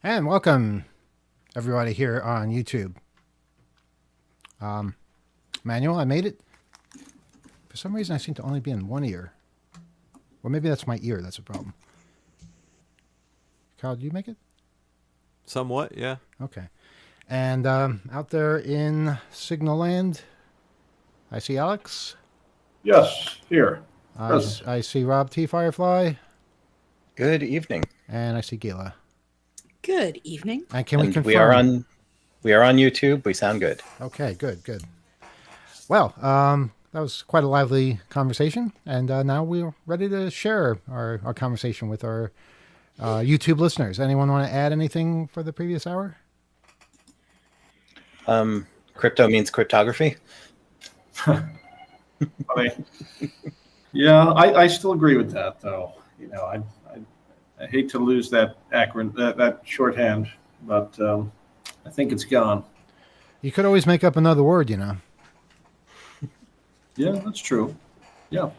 And welcome, everybody, here on YouTube. Manuel, I made it. For some reason, I seem to only be in one ear. Or maybe that's my ear that's a problem. Kyle, did you make it? Somewhat, yeah. Okay. And out there in Signal Land, I see Alex. Yes, here. I, Present. I see Rob T. Firefly. Good evening. And I see Gila. Good evening. And can we And confirm? we are on YouTube. We sound good. Okay, good. Well, that was quite a lively conversation, and now we're ready to share our conversation with our YouTube listeners. Anyone want to add anything for the previous hour? Crypto means cryptography. I mean, yeah, I still agree with that, though. You know, I hate to lose that acronym, that shorthand, but I think it's gone. You could always make up another word, you know. Yeah, that's true. Yeah.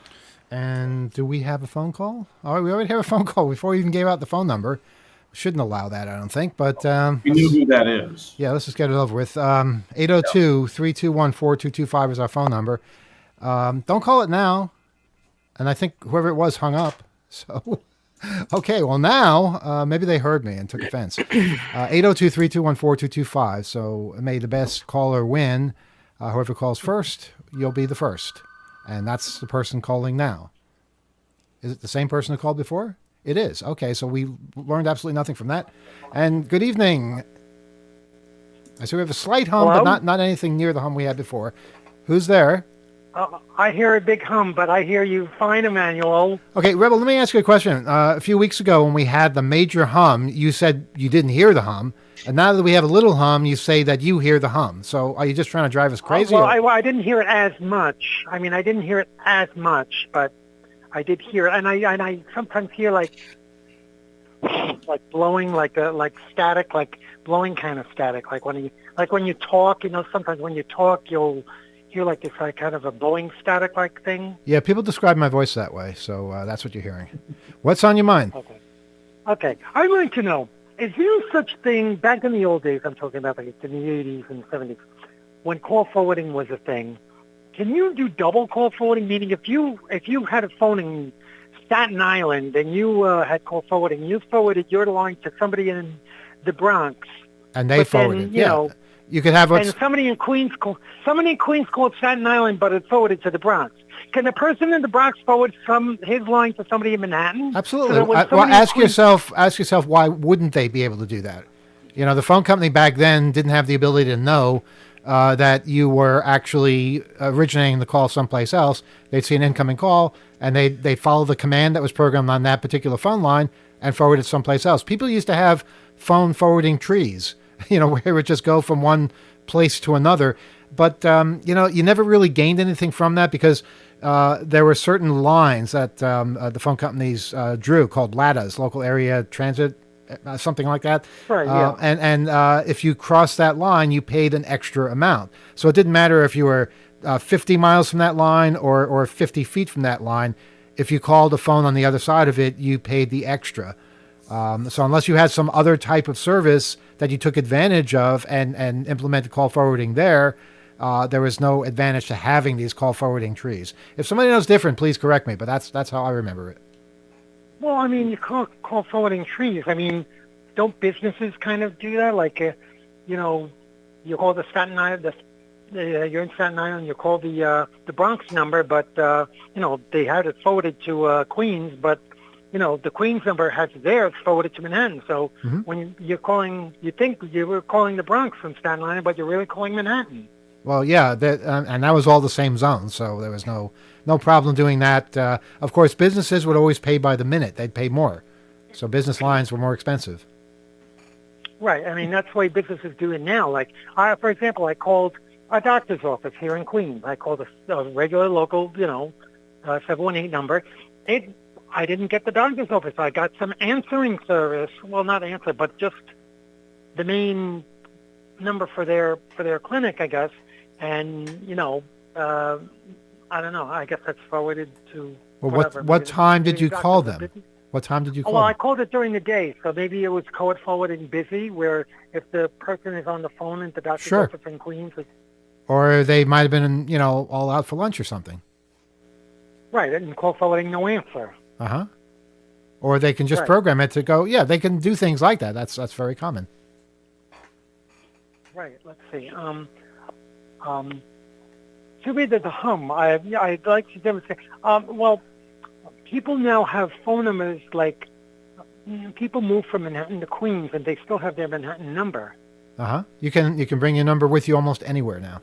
And do we have a phone call? Oh, we already have a phone call before we even gave out the phone number. Shouldn't allow that, I don't think. But We knew who that is. yeah, let's just get it over with. 802-321-4225 is our phone number. Don't call it now. And I think whoever it was hung up. So, okay, well now, maybe they heard me and took offense. 802-321-4225. So may the best caller win. Whoever calls first, you'll be the first. And that's the person calling now. Is it the same person who called before? It is. Okay, so we learned absolutely nothing from that. And good evening. I see we have a slight hum, Hello? but not anything near the hum we had before. Who's there? I hear a big hum, but I hear you fine, Emmanuel. Okay, Rebel, let me ask you a question. A few weeks ago when we had the major hum, you said you didn't hear the hum. And now that we have a little hum, you say that you hear the hum. So are you just trying to drive us crazy? Well, I didn't hear it as much. I mean, I didn't hear it as much, but I did hear it. And I sometimes hear like blowing, like static, like blowing kind of static. Like when you talk, you know, sometimes when you talk, you'll hear like this kind of a blowing static like thing. Yeah, people describe my voice that way, so that's what you're hearing. What's on your mind? Okay. I'd like to know, is there such thing, back in the old days, I'm talking about like in the 80s and 70s, when call forwarding was a thing, can you do double call forwarding? Meaning if you had a phone in Staten Island and you had call forwarding, you forwarded your line to somebody in the Bronx. And they forwarded, you know, you could have and somebody in Queens called Staten Island, but it forwarded to the Bronx. Can the person in the Bronx forward his line to somebody in Manhattan? Absolutely. So Well, ask yourself, why wouldn't they be able to do that? You know, the phone company back then didn't have the ability to know that you were actually originating the call someplace else. They'd see an incoming call, and they'd follow the command that was programmed on that particular phone line and forward it someplace else. People used to have phone forwarding trees, you know, where it would just go from one place to another. But, you know, you never really gained anything from that because there were certain lines that the phone companies drew called LATAs, local area transit, something like that. Right, yeah. And if you crossed that line, you paid an extra amount. So it didn't matter if you were 50 miles from that line or 50 feet from that line. If you called a phone on the other side of it, you paid the extra. So unless you had some other type of service that you took advantage of and implemented call forwarding there was no advantage to having these call forwarding trees. If somebody knows different, please correct me, but that's how I remember it. Well, I mean, you call forwarding trees. I mean, don't businesses kind of do that? Like, you know, you call the Staten Island, you're in Staten Island, you call the Bronx number, but, you know, they had it forwarded to Queens, but, you know, the Queens number has theirs forwarded to Manhattan. So when you're calling, you think you were calling the Bronx from Staten Island, but you're really calling Manhattan. Well, yeah, and that was all the same zone, so there was no problem doing that. Of course, businesses would always pay by the minute. They'd pay more. So business lines were more expensive. Right. I mean, that's the way businesses do it now. Like, for example, I called a doctor's office here in Queens. I called a regular local, you know, 718 number. I didn't get the doctor's office. I got some answering service. Well, not answer, but just the main number for their clinic, I guess. And, you know, I don't know. I guess that's forwarded to whatever. What time did you call them? What time did you call? Well, I them? called it during the day, so maybe it was code forwarding busy, where if the person is on the phone in the doctor's Sure. office in Queens, it's, Or they might have been, all out for lunch or something. right, and call forwarding no answer. Uh-huh. Or they can just Right. program it to go, yeah, they can do things like that. That's very common. Right. Let's see. Too bad there's a hum. I'd like to demonstrate. Well, people now have phone numbers like people move from Manhattan to Queens, and they still have their Manhattan number. Uh-huh. You can bring your number with you almost anywhere now.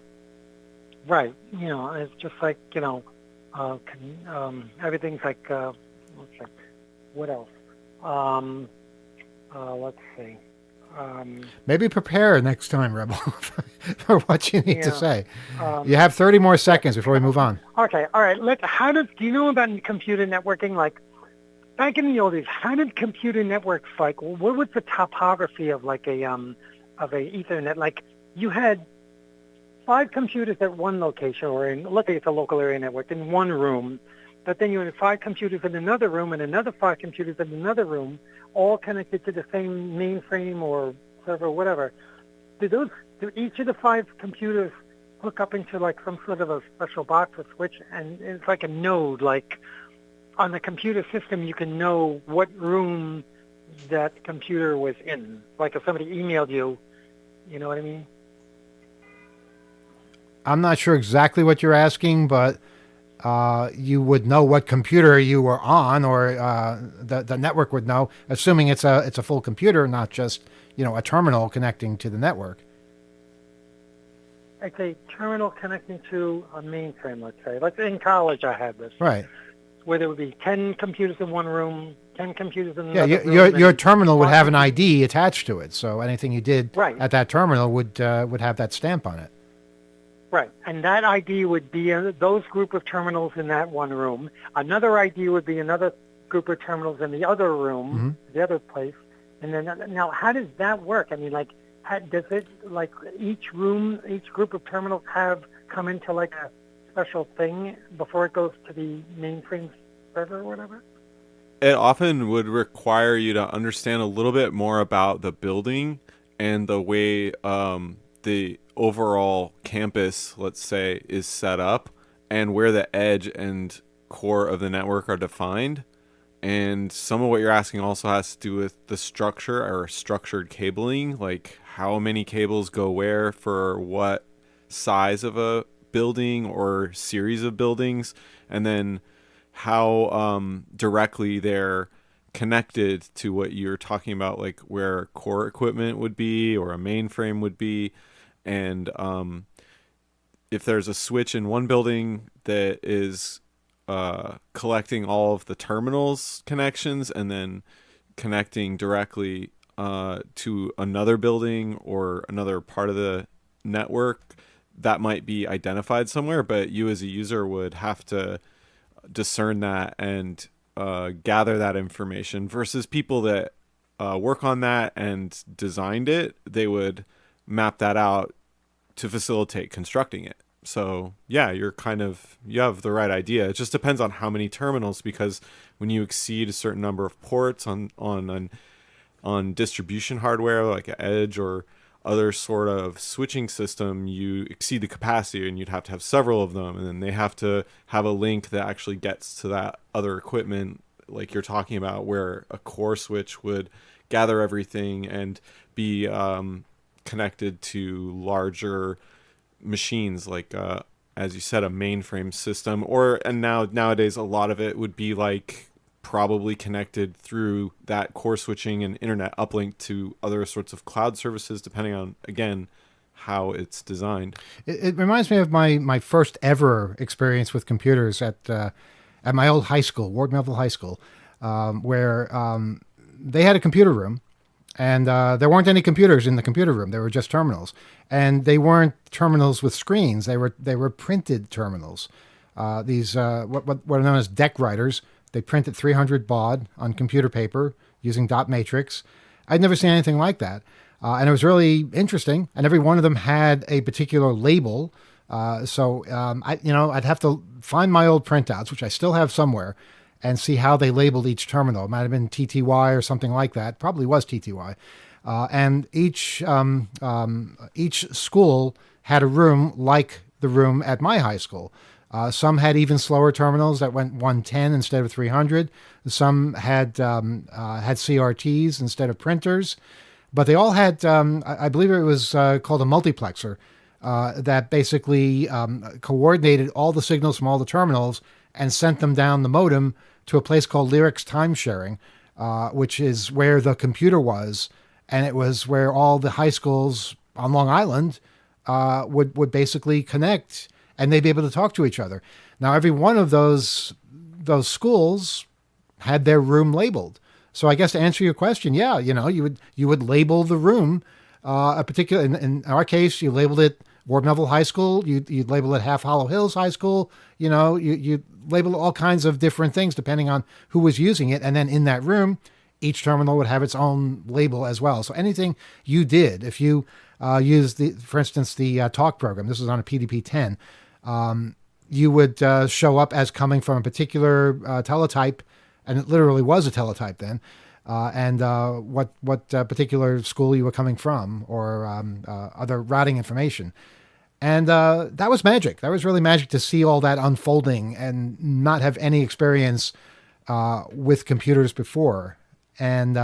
Right. It's just like everything's like. Let's see. What else? Let's see. Maybe prepare next time, Rebel, for what you need to Yeah. say. Um, You have 30 more seconds before we move on. Okay, all right. Do you know about computer networking? Like back in the old days, how did computer networks what was the topography of like a Ethernet? Like you had 5 computers at one location, or let's say it's a local area network in one room, but then you had 5 computers in another room and another 5 computers in another room, all connected to the same mainframe or server or whatever. Do each of the 5 computers hook up into like some sort of a special box or switch, and it's like a node? Like on the computer system, you can know what room that computer was in. Like if somebody emailed you, you know what I mean? I'm not sure exactly what you're asking, but you would know what computer you were on, or the network would know, assuming it's a full computer, not just a terminal connecting to the network. It's a terminal connecting to a mainframe, let's say. Like in college, I had this, Right. where there would be 10 computers in one room, 10 computers in Yeah. another Your room. your and terminal would have an 5 ID attached to it, so anything you did Right. at that terminal would have that stamp on it. Right, and that ID would be those group of terminals in that one room. Another ID would be another group of terminals in the other room, the other place. And then now, how does that work? I mean, like, does it like each group of terminals come into like a special thing before it goes to the mainframe server or whatever? It often would require you to understand a little bit more about the building and the way the overall campus, let's say, is set up, and where the edge and core of the network are defined. And some of what you're asking also has to do with the structure or structured cabling, like how many cables go where for what size of a building or series of buildings, and then how directly they're connected to what you're talking about, like where core equipment would be or a mainframe would be. And if there's a switch in one building that is collecting all of the terminals connections and then connecting directly to another building or another part of the network, that might be identified somewhere, but you as a user would have to discern that and gather that information, versus people that work on that and designed it. They would map that out to facilitate constructing it. So yeah, you have the right idea. It just depends on how many terminals, because when you exceed a certain number of ports on distribution hardware like an edge or other sort of switching system, you exceed the capacity, and you'd have to have several of them, and then they have to have a link that actually gets to that other equipment, like you're talking about, where a core switch would gather everything and be connected to larger machines, like as you said, a mainframe system, and nowadays a lot of it would be like probably connected through that core switching and internet uplink to other sorts of cloud services, depending on, again, how it's designed. It reminds me of my first ever experience with computers at my old high school, Ward Melville High School, where they had a computer room. And there weren't any computers in the computer room. They were just terminals, and they weren't terminals with screens. They were printed terminals. These what are known as deck writers. They printed 300 baud on computer paper using dot matrix. I'd never seen anything like that, and it was really interesting. And every one of them had a particular label. I'd have to find my old printouts, which I still have somewhere, and see how they labeled each terminal. It might have been TTY or something like that. Probably was TTY. And each school had a room like the room at my high school. Some had even slower terminals that went 110 instead of 300. Some had CRTs instead of printers, but they all had, I believe it was called a multiplexer, that basically coordinated all the signals from all the terminals and sent them down the modem to a place called Lyrics Time Sharing, which is where the computer was, and it was where all the high schools on Long Island would basically connect, and they'd be able to talk to each other. Now, every one of those schools had their room labeled. So I guess to answer your question, yeah, you would label the room a particular. In our case, you labeled it Ward Melville High School. You'd label it Half Hollow Hills High School. You label all kinds of different things depending on who was using it, and then in that room, each terminal would have its own label as well. So anything you did, if you used for instance, the talk program, this was on a PDP-10, you would show up as coming from a particular teletype, and it literally was a teletype then, and what particular school you were coming from, or other routing information. And that was magic. That was really magic to see all that unfolding and not have any experience with computers before. And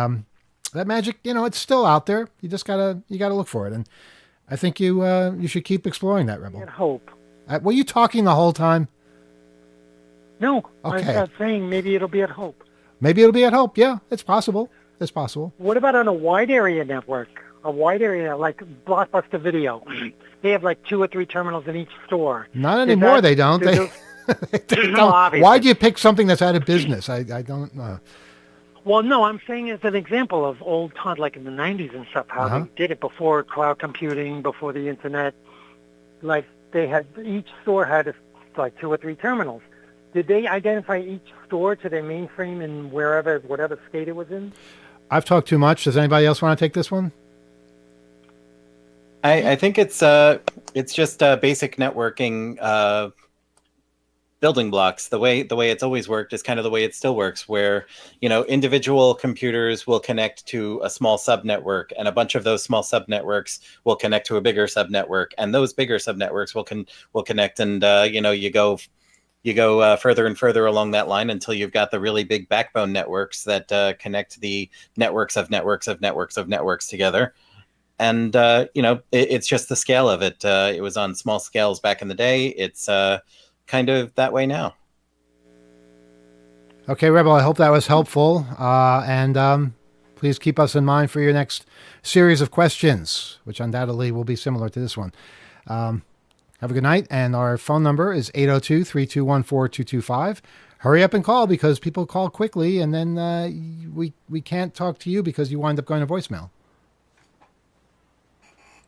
that magic, it's still out there. You just gotta look for it. And I think you should keep exploring that, Rebel. I hope. Were you talking the whole time? No, Okay. I'm saying maybe it'll be at Hope. Maybe it'll be at Hope. Yeah, it's possible. It's possible. What about on a wide area network? A wide area like Blockbuster Video. They have like 2 or 3 terminals in each store. Not anymore. They don't. They No, don't. obviously. Why do you pick something that's out of business? I don't know. Well, no, I'm saying as an example of old times, like in the 90s and stuff, how Uh-huh. they did it before cloud computing, before the internet. Like they had, each store had like 2 or 3 terminals. Did they identify each store to their mainframe in whatever state it was in? I've talked too much. Does anybody else want to take this one? I think it's just basic networking building blocks. The way it's always worked is kind of the way it still works, where individual computers will connect to a small subnetwork, and a bunch of those small subnetworks will connect to a bigger subnetwork, and those bigger subnetworks will connect, and you go further and further along that line until you've got the really big backbone networks that connect the networks of networks of networks of networks together. And it's just the scale of it. It was on small scales back in the day. It's kind of that way now. Okay, Rebel, I hope that was helpful. And please keep us in mind for your next series of questions, which undoubtedly will be similar to this one. Have a good night. And our phone number is 802-321-4225. Hurry up and call, because people call quickly, and then we can't talk to you because you wind up going to voicemail.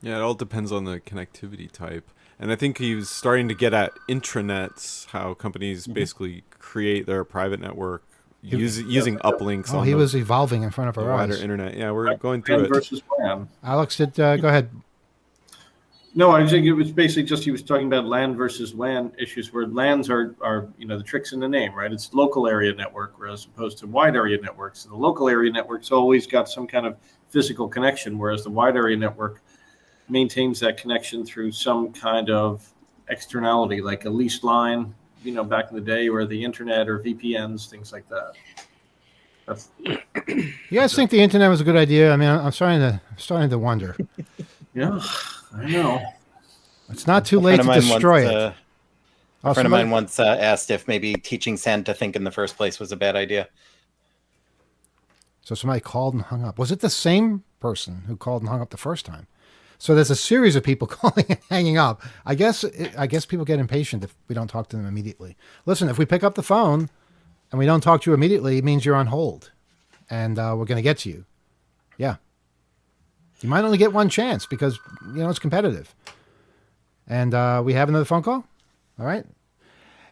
Yeah, it all depends on the connectivity type. And I think he was starting to get at intranets, how companies basically create their private network using uplinks. Oh, he was evolving in front of the our wider eyes. internet. Yeah, we're going through LAN it. versus WAN. Alex, go ahead. No, I think it was basically just he was talking about LAN versus WAN issues, where LANs are the trick's in the name, right? It's local area network, whereas opposed to wide area networks. So the local area network's always got some kind of physical connection, whereas the wide area network maintains that connection through some kind of externality, like a leased line, back in the day, or the internet or VPNs, things like that. That's, You guys think the internet was a good idea? I mean, I'm starting to wonder. yeah, I know. It's not too late to destroy it. A friend of mine once asked if maybe teaching Sand to think in the first place was a bad idea. So somebody called and hung up. Was it the same person who called and hung up the first time? So there's a series of people calling and hanging up. I guess people get impatient if we don't talk to them immediately. Listen, if we pick up the phone and we don't talk to you immediately, it means you're on hold, and we're going to get to you. Yeah. You might only get one chance because, it's competitive. And we have another phone call. All right.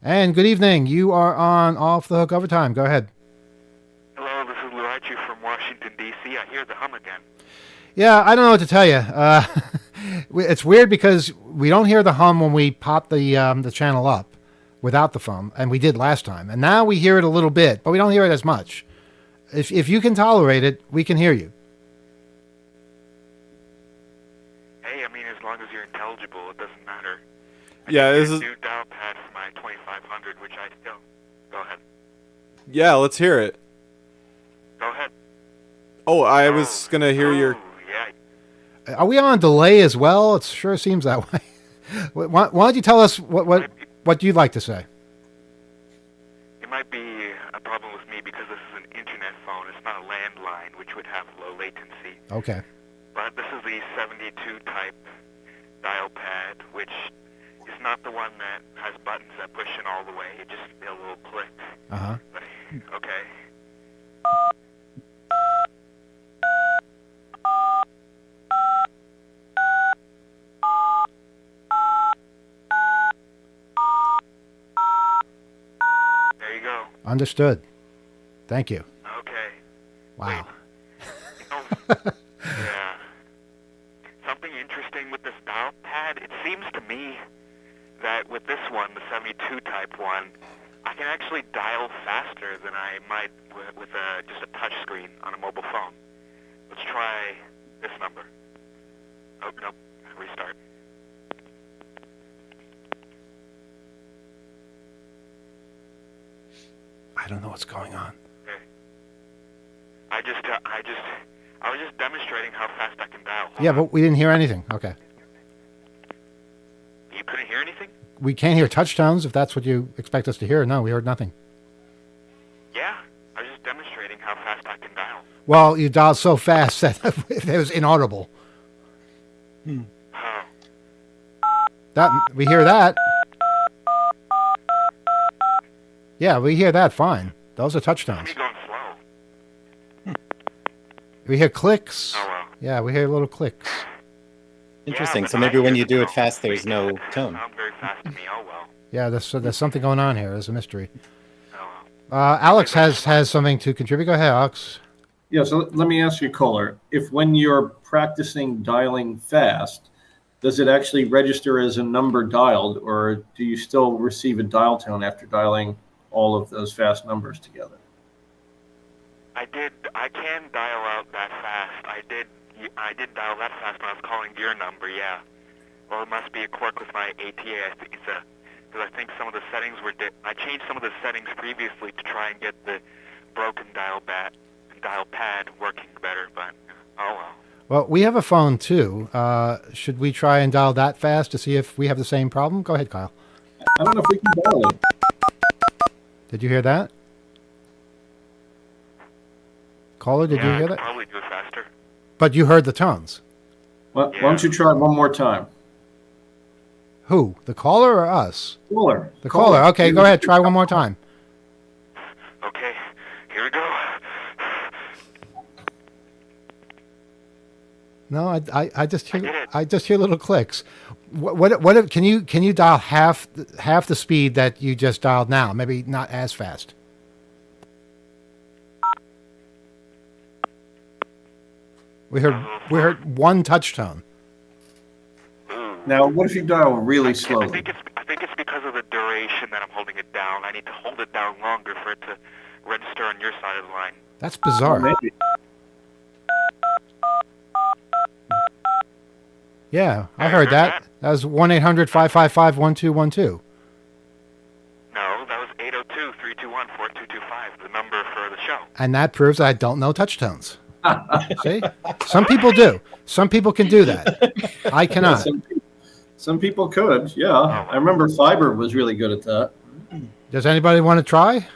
And good evening. You are on Off the Hook Overtime. Go ahead. Hello, this is Lou Archie from Washington, D.C. I hear the hum again. Yeah, I don't know what to tell you. It's weird because we don't hear the hum when we pop the channel up. without the phone, and we did last time. And now we hear it a little bit, but we don't hear it as much. If you can tolerate it, we can hear you. Hey, I mean, as long as you're intelligible, it doesn't matter. Yeah, this I is. new dial pad for my 2500, which I still. Go ahead. Yeah, let's hear it. Go ahead. Oh, I was gonna hear your. Yeah. Are we on delay as well? It sure seems that way. Why don't you tell us what you'd like to say? It might be a problem with me because this is an internet phone. It's not a landline, which would have low latency. Okay. But this is the 72 type dial pad, which is not the one that has buttons that push in all the way. It just a little click. Uh-huh. But, okay. There you go. Understood. Thank you. Okay. Wow. Yeah. Something interesting with this dial pad, it seems to me that with this one, the 72 type one, I can actually dial faster than I might with just a touch screen on a mobile phone. Let's try this number. Oh, nope. Restart. I don't know what's going on. Okay. I was just demonstrating how fast I can dial. Hold Yeah, on. but we didn't hear anything. Okay. You couldn't hear anything? We can't hear touch tones if that's what you expect us to hear. No, we heard nothing. Yeah. I was just demonstrating how fast I can dial. Well, you dialed so fast that it was inaudible. Oh. That we hear that. Yeah, we hear that fine. Those are touch tones. Me going slow. We hear clicks. Oh, well. Yeah, we hear little clicks. Interesting. Yeah, So but maybe I when hear you the do it tone. fast, there's no It tone. sounds very fast to me. Oh, well. Yeah, there's something going on here. There's a mystery. Oh, well. Alex has something to contribute. Go ahead, Alex. Yeah, so let me ask you, caller, if when you're practicing dialing fast, does it actually register as a number dialed, or do you still receive a dial tone after dialing all of those fast numbers together? I can dial out that fast. I did dial that fast when I was calling your number, yeah. Well, it must be a quirk with my ATA. I think it's because I think some of the settings I changed some of the settings previously to try and get the broken dial pad working better, but oh well. Well, we have a phone too. Should we try and dial that fast to see if we have the same problem? Go ahead, Kyle. I don't know if we can dial it. Did you hear that? Caller, did you I hear could that? probably do it faster. But you heard the tones. Why don't you try it one more time? Who? The caller or us? Caller. The caller. Okay, go ahead. Try one more time. Okay, here we go. No, I just did hear it. little clicks. What can you dial half the speed that you just dialed now? Maybe not as fast. We heard one touch tone. Now, what if you dial really I slowly? think it's because of the duration that I'm holding it down. I need to hold it down longer for it to register on your side of the line. That's bizarre. Maybe. Yeah, I You heard heard that. That was 1-800-555-1212. No, that was 802-321-4225, the number for the show. And that proves I don't know touch tones. See? Some people do. Some people can do that. I cannot. Some people could, yeah. I remember Fiber was really good at that. Does anybody want to try?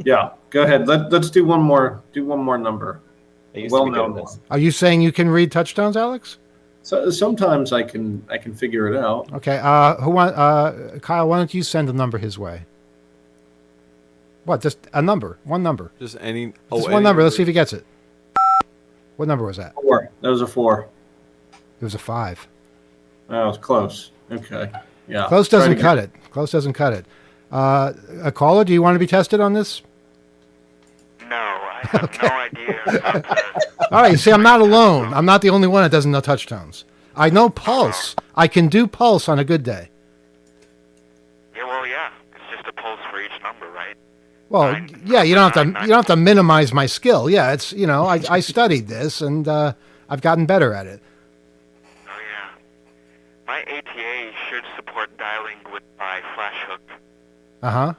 Yeah, go ahead. Let's do one more. Do one more number. I used to be good Well-known at this. one. Are you saying you can read touch tones, Alex? So sometimes I can figure it out. Okay. Kyle, why don't you send a number his way? What? Just a number. One number. Just any. Just one number. Let's see if he gets it. What number was that? 4. That was a 4. It was a 5. That was close. Okay. Yeah. Close doesn't cut it. Close doesn't cut it. A caller, do you want to be tested on this? No, I have no idea how to... All right. See, I'm not alone. I'm not the only one that doesn't know touch tones. I know pulse. I can do pulse on a good day. Well, yeah, you don't have to minimize my skill. Yeah, it's I studied this and I've gotten better at it. Oh yeah. My ATA should support dialing with my flash hook. Uh-huh.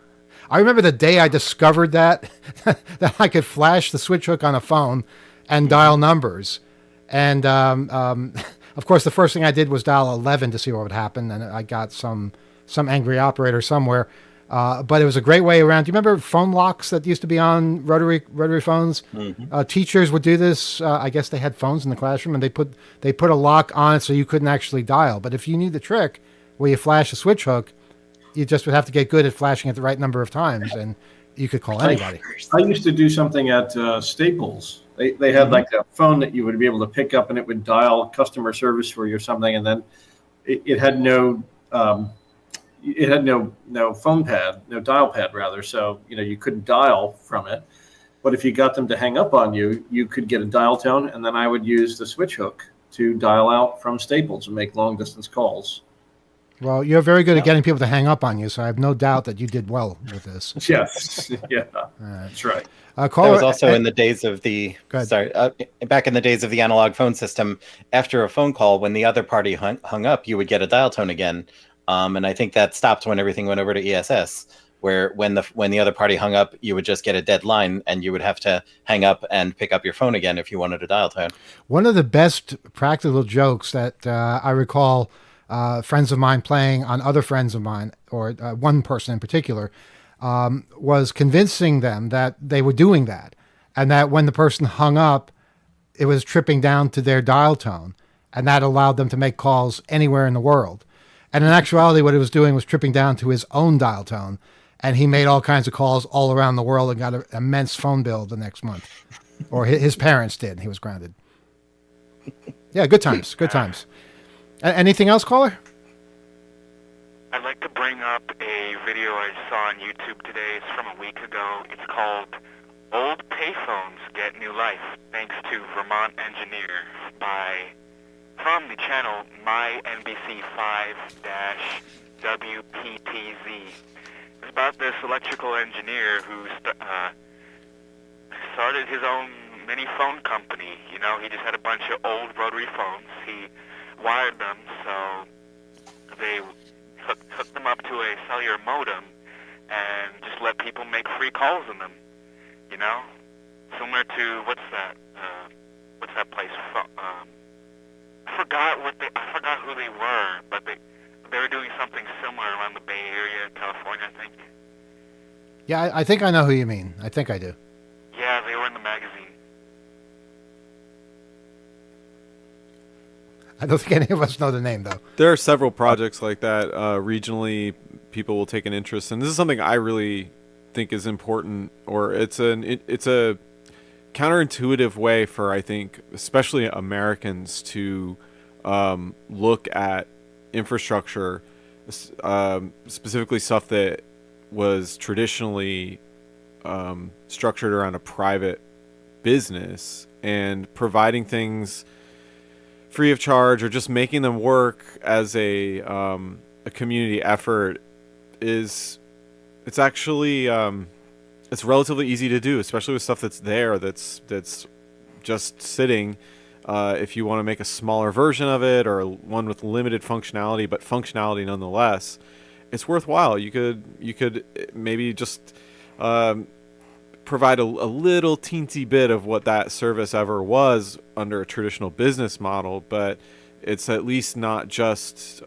I remember the day I discovered that that I could flash the switch hook on a phone and dial numbers. And of course, the first thing I did was dial 11 to see what would happen, and I got some angry operator somewhere. But it was a great way around. Do you remember phone locks that used to be on rotary phones? Mm-hmm. Teachers would do this. I guess they had phones in the classroom, and they put a lock on it so you couldn't actually dial. But if you knew the trick where you flash a switch hook, you just would have to get good at flashing it the right number of times, and you could call anybody. I used to do something at Staples. They had like a phone that you would be able to pick up, and it would dial customer service for you or something, and then it had no phone pad, no dial pad rather. So you couldn't dial from it. But if you got them to hang up on you, you could get a dial tone, and then I would use the switch hook to dial out from Staples and make long distance calls. Well, you're very good at getting people to hang up on you, so I have no doubt that you did well with this. Yes, yeah, that's right. That was also in the days of the back in the days of the analog phone system. After a phone call, when the other party hung up, you would get a dial tone again, and I think that stopped when everything went over to ESS. Where when the other party hung up, you would just get a dead line, and you would have to hang up and pick up your phone again if you wanted a dial tone. One of the best practical jokes that I recall. Friends of mine playing on other friends of mine, or one person in particular, was convincing them that they were doing that, and that when the person hung up, it was tripping down to their dial tone, and that allowed them to make calls anywhere in the world. And in actuality, what it was doing was tripping down to his own dial tone, and he made all kinds of calls all around the world and got an immense phone bill the next month. Or his parents did, and he was grounded. Yeah, good times, good times. Anything else, caller? I'd like to bring up a video I saw on YouTube today. It's from a week ago. It's called Old Payphones Get New Life, thanks to Vermont Engineer from the channel MyNBC5-WPTZ. It's about this electrical engineer who started his own mini phone company. He just had a bunch of old rotary phones. He wired them so they hooked them up to a cellular modem and just let people make free calls on them. Similar to what's that place? I forgot who they were, but they were doing something similar around the Bay Area, California, I think. Yeah, I think I know who you mean. I think I do. Yeah, they were in the magazine. I don't think any of us know the name, though. There are several projects like that. Regionally, people will take an interest, and this is something I really think is important. Or it's a counterintuitive way for, I think, especially Americans to look at infrastructure, specifically stuff that was traditionally structured around a private business, and providing things free of charge or just making them work as a community effort it's actually it's relatively easy to do, especially with stuff that's just sitting. If you want to make a smaller version of it or one with limited functionality but functionality nonetheless, it's worthwhile. You could maybe just provide a little teensy bit of what that service ever was under a traditional business model, but it's at least not just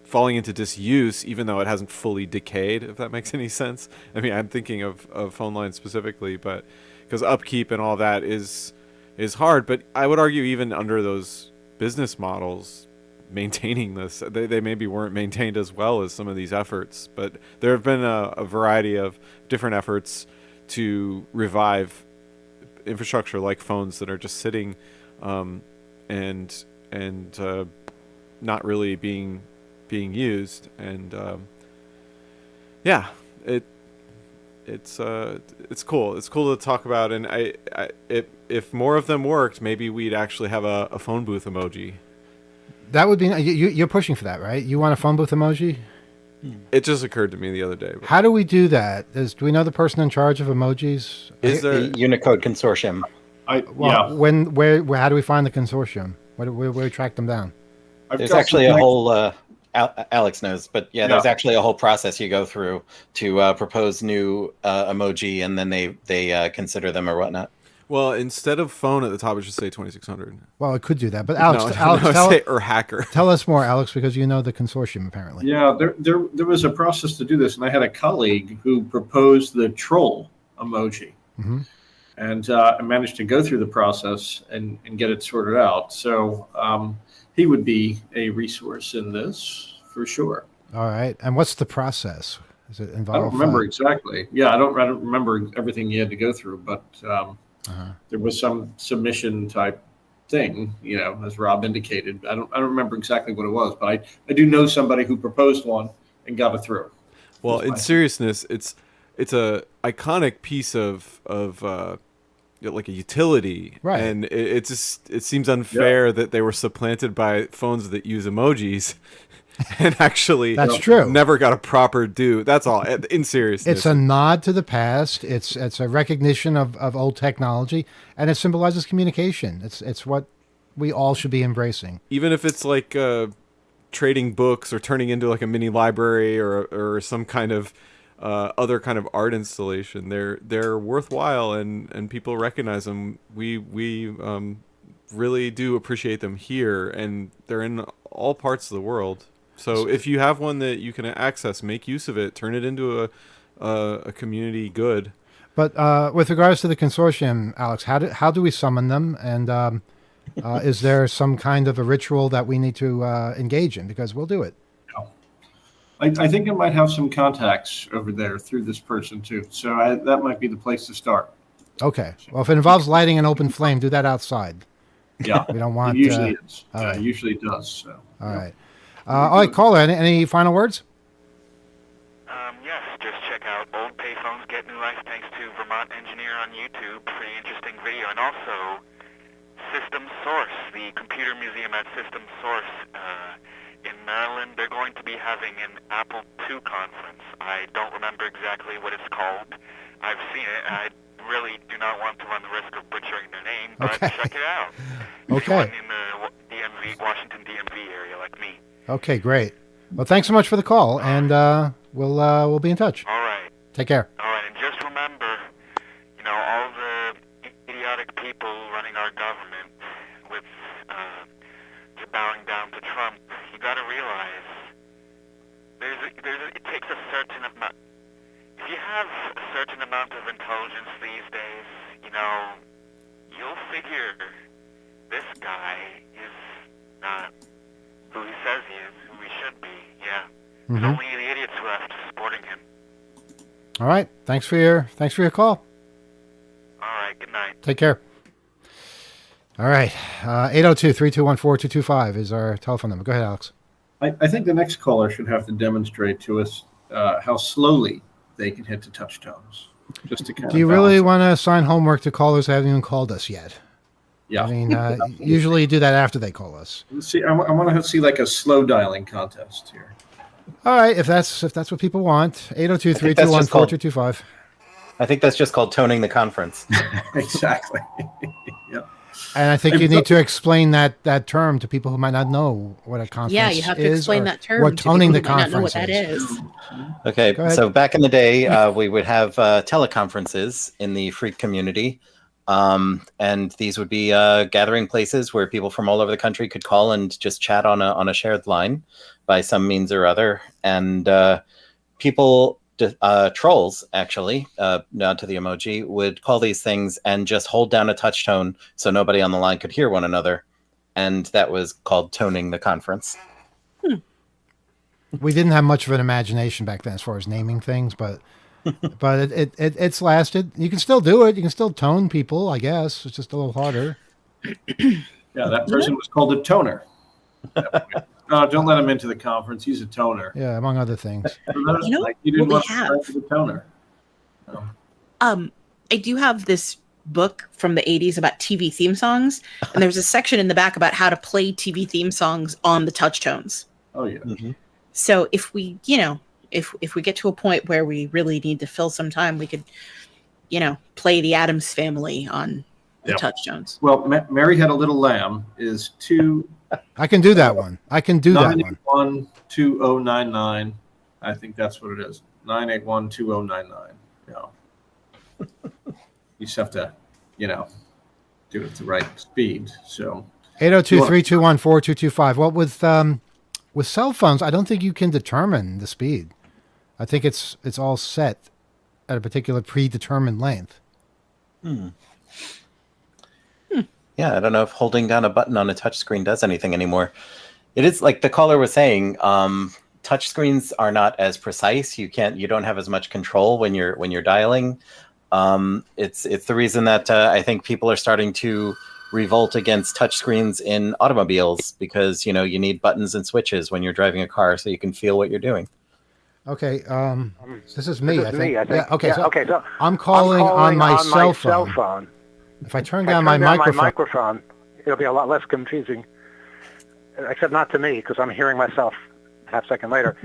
falling into disuse, even though it hasn't fully decayed, if that makes any sense. I mean, I'm thinking of phone lines specifically, but because upkeep and all that is hard, but I would argue even under those business models, maintaining this, they maybe weren't maintained as well as some of these efforts. But there have been a variety of different efforts to revive infrastructure like phones that are just sitting and not really being used. And it's cool. It's cool to talk about. And if more of them worked, maybe we'd actually have a phone booth emoji. That would be you're pushing for that, right? You want a phone booth emoji? It just occurred to me the other day. How do we do that? Do we know the person in charge of emojis? Is The there? Unicode Consortium. Well, where how do we find the consortium? Where do we track them down? I've There's got actually some a whole Alex knows, but there's actually a whole process you go through to propose new emoji, and then they consider them or whatnot. Well, instead of phone at the top, it should say 2600. Well, it could do that, but Alex, Or hacker. tell us more, Alex, because you know the consortium apparently. Yeah, there was a process to do this, and I had a colleague who proposed the troll emoji, and I managed to go through the process and get it sorted out. So he would be a resource in this for sure. All right, and what's the process? Does it involve? I don't remember exactly. Yeah, I don't remember everything you had to go through, but there was some submission type thing, as Rob indicated. I don't remember exactly what it was, but I do know somebody who proposed one and got it through. Well, in seriousness, it's a iconic piece of like a utility, right? And it seems unfair that they were supplanted by phones that use emojis. And actually, that's true. Never got a proper due. That's all. In seriousness, it's a nod to the past. It's a recognition of old technology, and it symbolizes communication. It's what we all should be embracing. Even if it's like trading books or turning into like a mini library or some kind of other kind of art installation, they're worthwhile and people recognize them. We really do appreciate them here, and they're in all parts of the world. So if you have one that you can access, make use of it. Turn it into a community good. But with regards to the consortium, Alex, how do we summon them? And is there some kind of a ritual that we need to engage in? Because we'll do it. I think I might have some contacts over there through this person too. So that might be the place to start. Okay. Well, if it involves lighting an open flame, do that outside. Yeah. We don't want. It usually is. Right. Usually it does. So. All right. All right, caller. Any final words? Yes, just check out Old Payphones Get New Life thanks to Vermont Engineer on YouTube. Pretty interesting video. And also System Source, the computer museum at System Source in Maryland. They're going to be having an Apple II conference. I don't remember exactly what it's called. I've seen it. I really do not want to run the risk of butchering their name, but check it out. Okay. In the DMV, Washington DMV area like me. Okay, great. Well, thanks so much for the call, and we'll be in touch. All right. Take care. All right, and just remember, all the idiotic people running our government with bowing down to Trump. You got to realize it takes a certain amount. If you have a certain amount of intelligence these days, you'll figure this guy is not who he says he is, who he should be. Yeah. There's only the idiots left supporting him. All right. Thanks for your call. All right. Good night. Take care. All right. 802-321-4225 is our telephone number. Go ahead, Alex. I think the next caller should have to demonstrate to us how slowly they can hit the touch tones. Just to kind Do you really want to assign homework to callers who haven't even called us yet? Yeah. I mean, usually you do that after they call us. See, I want to see like a slow dialing contest here. All right, if that's what people want, 802-321-4225. I think that's just called toning the conference. Exactly. Yeah. And I think you need to explain that term to people who might not know what a conference is. Yeah, you have to explain that term. What toning the people who might not know what conference that is. Okay, so back in the day, we would have teleconferences in the freak community. And these would be gathering places where people from all over the country could call and just chat on a shared line by some means or other. And people, trolls actually, not to the emoji, would call these things and just hold down a touch tone so nobody on the line could hear one another. And that was called toning the conference. We didn't have much of an imagination back then as far as naming things, but it's lasted. You can still do it. You can still tone people, I guess. It's just a little harder. Yeah, that person was called a toner. Don't let him into the conference. He's a toner. Yeah, among other things. You didn't want to start with a toner. I do have this book from the 80s about TV theme songs, and there's a section in the back about how to play TV theme songs on the touch tones. Oh, yeah. So if we, if we get to a point where we really need to fill some time, we could, play the Addams Family on the Yeah. touchstones. Well, Mary Had a Little Lamb is I can do that one. I can do that one. 981-2099. I think that's what it is. 981-2099. Yeah. You just have to, do it at the right speed. So 802-321-4225. Well, with cell phones, I don't think you can determine the speed. I think it's all set at a particular predetermined length. Yeah, I don't know if holding down a button on a touchscreen does anything anymore. It is like the caller was saying, touchscreens are not as precise. You don't have as much control when you're dialing. It's the reason that I think people are starting to revolt against touchscreens in automobiles, because you need buttons and switches when you're driving a car so you can feel what you're doing. Okay, this is me. I think. Yeah, okay, so I'm calling on my cell phone. If I turn down my microphone, it'll be a lot less confusing. Except not to me, because I'm hearing myself a half second later.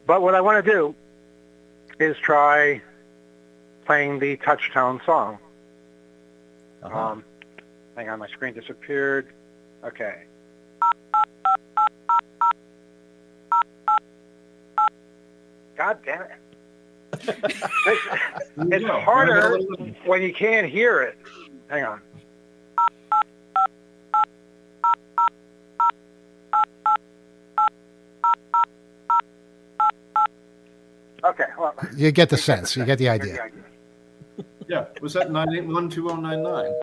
But what I want to do is try playing the touch-tone song. Hang on, my screen disappeared. Okay. God damn it. It's harder when you can't hear it. Hang on. Okay, well. You get the sense. You get the idea. Yeah, was that 981-2099?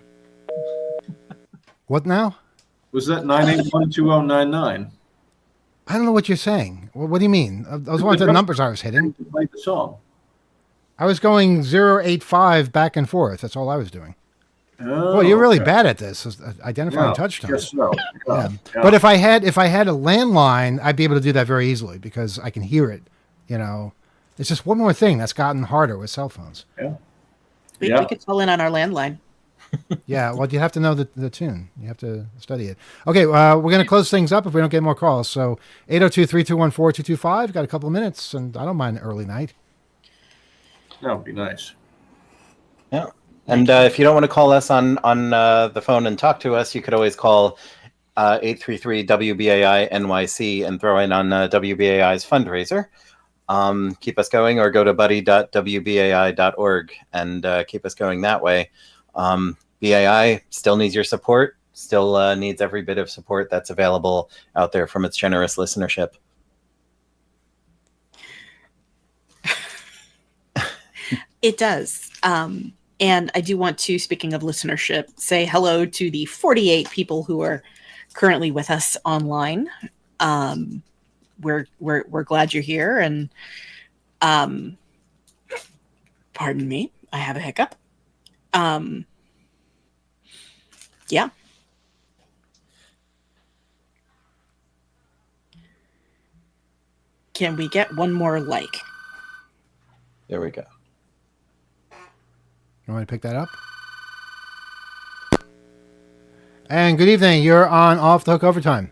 What now? Was that 981-2099? I don't know what you're saying. What do you mean? Those weren't the numbers I was hitting. Play the song. I was going 085 back and forth. That's all I was doing. Oh, well, you're really okay. bad at this, identifying touch tones. Yes, so. Yeah. But if I had a landline, I'd be able to do that very easily because I can hear it. It's just one more thing that's gotten harder with cell phones. Yeah. We could call in on our landline. Yeah, well, you have to know the tune. You have to study it. Okay, we're going to close things up if we don't get more calls. So 802-321-4225. Got a couple of minutes, and I don't mind an early night. That would be nice. Yeah. And if you don't want to call us on the phone and talk to us, you could always call 833-WBAI-NYC and throw in on WBAI's fundraiser. Keep us going, or go to buddy.wbai.org and keep us going that way. BAI still needs your support, still needs every bit of support that's available out there from its generous listenership. It does. And I do want to, speaking of listenership, say hello to the 48 people who are currently with us online. We're glad you're here, and pardon me, I have a hiccup. Yeah. Can we get one more like? There we go. You want me to pick that up? And good evening. You're on Off the Hook Overtime.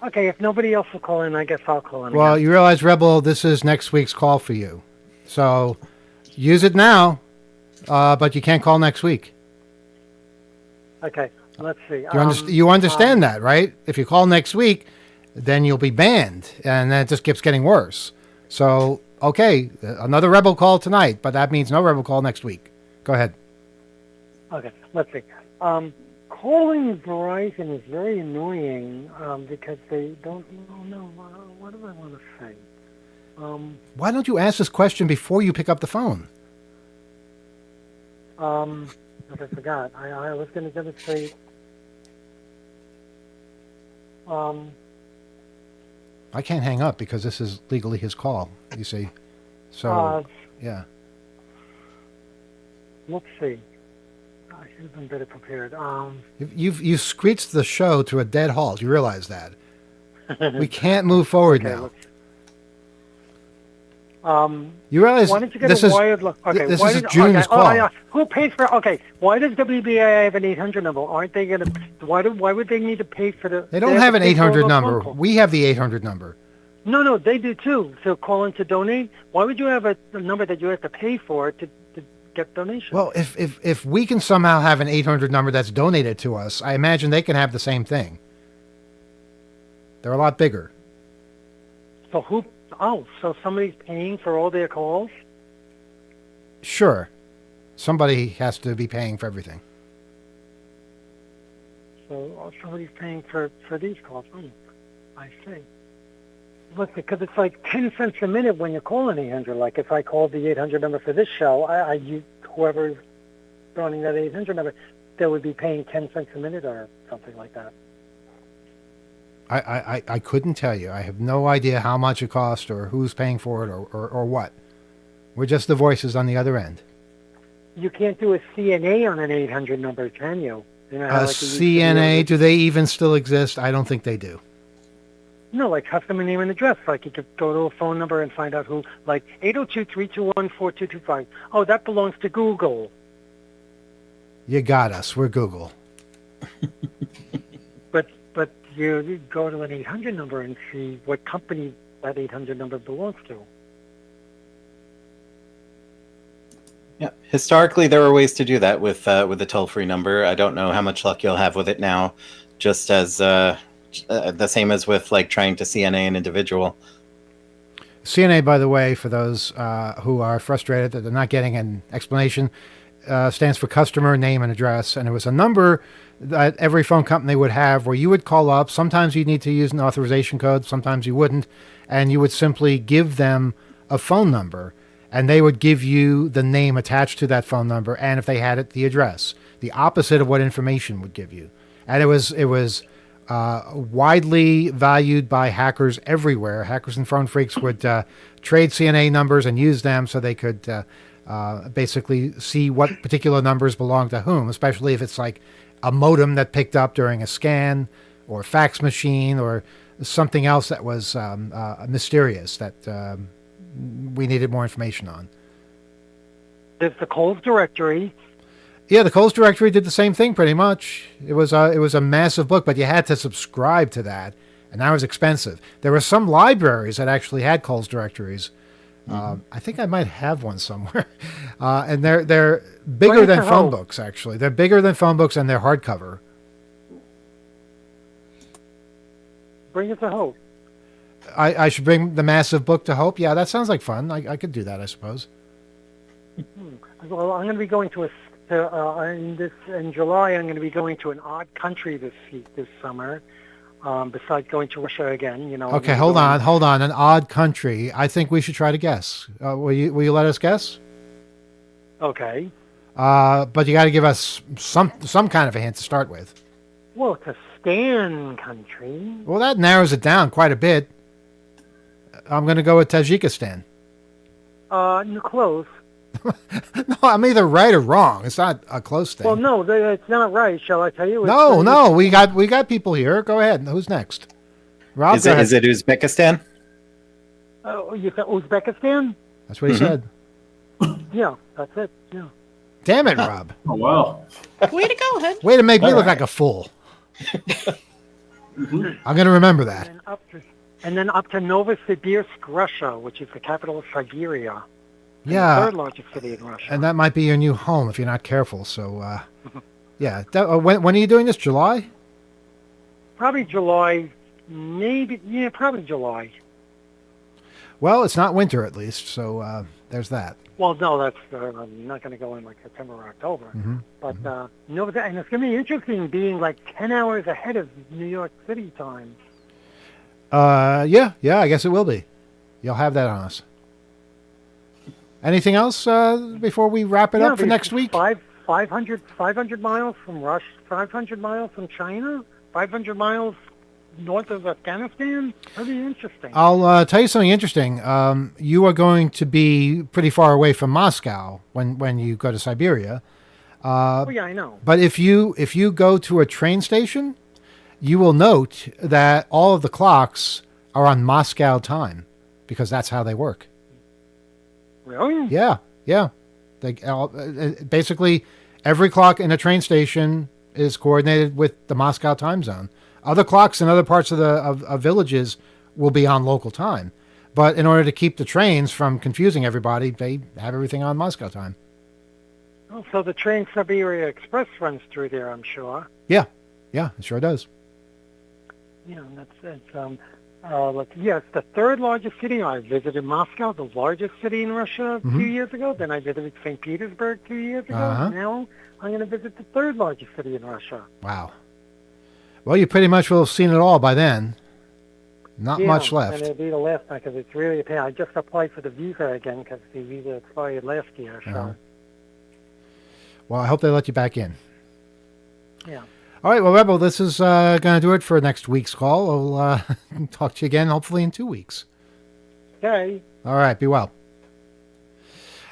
Okay, if nobody else will call in, I guess I'll call in. Well, again. you realize, Rebel, this is next week's call for you. So use it now, but you can't call next week. Okay, let's see. You understand that, right? If you call next week, then you'll be banned, and then it just keeps getting worse. So, okay, another Rebel call tonight, but that means no Rebel call next week. Go ahead. Okay, let's see. Calling Verizon is very annoying because they don't know. What do I want to say? Why don't you ask this question before you pick up the phone? I forgot. I was going to demonstrate. I can't hang up because this is legally his call, you see. So, yeah. Let's see. I should have been better prepared. You've screeched the show to a dead halt. You realize that? We can't move forward now. You realize why did you get this a is wired? Okay, this is June's call. Oh, yeah. Who pays for? Okay, why does WBAI have an 800 number? Aren't they gonna? Why would they need to pay for the? They don't have an 800 number. We have the 800 number. No, they do too. So call in to donate. Why would you have a number that you have to pay for to get donations? Well, if we can somehow have an 800 number that's donated to us, I imagine they can have the same thing. They're a lot bigger. So who? Oh, so somebody's paying for all their calls? Sure. Somebody has to be paying for everything. So somebody's paying for these calls. I see. Look, because it's like 10 cents a minute when you call an 800. Like if I called the 800 number for this show, whoever's running that 800 number, they would be paying 10 cents a minute or something like that. I couldn't tell you. I have no idea how much it costs or who's paying for it or what. We're just the voices on the other end. You can't do a CNA on an 800 number, can you? You know how, like, you used to be able CNA, to- do they even still exist? I don't think they do. No, like customer name and address. Like you could go to a phone number and find out who, like 802-321-4225. Oh, that belongs to Google. You got us. We're Google. But you go to an 800 number and see what company that 800 number belongs to. Yeah, historically there were ways to do that with a toll-free number. I don't know how much luck you'll have with it now. Just as the same as with like trying to CNA an individual. CNA, by the way, for those who are frustrated that they're not getting an explanation, stands for customer name and address. And it was a number that every phone company would have where you would call up. Sometimes you need to use an authorization code. Sometimes you wouldn't. And you would simply give them a phone number. And they would give you the name attached to that phone number. And if they had it, the address. The opposite of what information would give you. And it was widely valued by hackers everywhere. Hackers and phone freaks would trade CNA numbers and use them so they could basically see what particular numbers belong to whom, especially if it's like a modem that picked up during a scan or a fax machine or something else that was mysterious that we needed more information on. There's the calls directory. Yeah, the calls directory did the same thing pretty much. It was a massive book, but you had to subscribe to that, and that was expensive. There were some libraries that actually had calls directories. I think I might have one somewhere, and they're bigger than phone books. Actually, they're bigger than phone books, and they're hardcover. Bring it to Hope. I should bring the massive book to Hope. Yeah, that sounds like fun. I could do that, I suppose. Well, I'm going to be going in July. I'm going to be going to an odd country this summer. Besides going to Russia again, you know. Okay, hold on. An odd country. I think we should try to guess. Will you let us guess? Okay. But you got to give us some kind of a hint to start with. Well, it's a Stan country. Well, that narrows it down quite a bit. I'm going to go with Tajikistan. Close. No, I'm either right or wrong. It's not a close thing. Well, no, it's not right. Shall I tell you? No. We got people here. Go ahead. Who's next? Rob, Is it Uzbekistan? Oh, you said Uzbekistan? That's what he said. Yeah, that's it. Yeah. Damn it, Rob. Oh, wow. Way to go, Head. Way to make me look like a fool. I'm going to remember that. And then up to Novosibirsk, Russia, which is the capital of Siberia. Yeah. The third largest city in Russia. And that might be your new home if you're not careful. So, yeah. When are you doing this? July? Probably July. Maybe. Yeah, probably July. Well, it's not winter at least. So there's that. Well, no, that's I'm not going to go in like September or October. But and it's going to be interesting being like 10 hours ahead of New York City time. Yeah. I guess it will be. You'll have that on us. Anything else before we wrap it up for next week? 500 miles from Russia, 500 miles from China, 500 miles north of Afghanistan. Pretty interesting. I'll tell you something interesting. You are going to be pretty far away from Moscow when you go to Siberia. Oh yeah, I know. But if you go to a train station, you will note that all of the clocks are on Moscow time because that's how they work. Really? Yeah. They basically every clock in a train station is coordinated with the Moscow time zone. Other clocks in other parts of villages will be on local time. But in order to keep the trains from confusing everybody, they have everything on Moscow time. Oh, so the Trans-Siberia Express runs through there, I'm sure. Yeah, it sure does. Yeah, and it's the third largest city. I visited Moscow, the largest city in Russia, a few years ago. Then I visited St. Petersburg 2 years ago. Uh-huh. Now I'm going to visit the third largest city in Russia. Wow. Well, you pretty much will have seen it all by then. Not much left. And it'll be the last time because it's really a pain. I just applied for the visa again because the visa expired last year. So. Uh-huh. Well, I hope they let you back in. Yeah. All right, well, Rebel, this is going to do it for next week's call. We'll talk to you again, hopefully, in 2 weeks. Okay. All right, be well.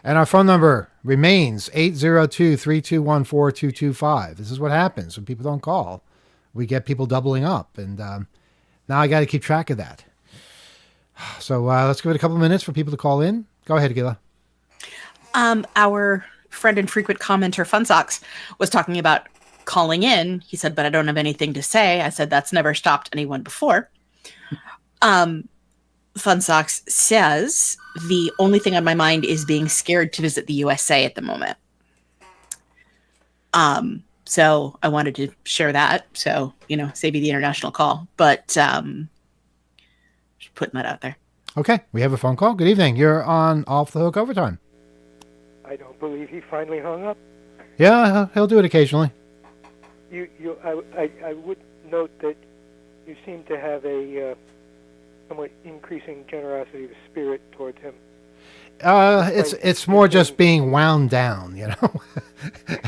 And our phone number remains 802-321-4225. This is what happens when people don't call. We get people doubling up, and now I got to keep track of that. So let's give it a couple of minutes for people to call in. Go ahead, Gila. Our friend and frequent commenter, Funsocks, was talking about calling in. He said, but I don't have anything to say. I said, that's never stopped anyone before. Funsocks says, the only thing on my mind is being scared to visit the USA at the moment. So I wanted to share that. So, save you the international call, but just putting that out there. Okay, we have a phone call. Good evening. You're on Off the Hook Overtime. I don't believe he finally hung up. Yeah, he'll do it occasionally. I would note that you seem to have a somewhat increasing generosity of spirit towards him. It's more just being wound down,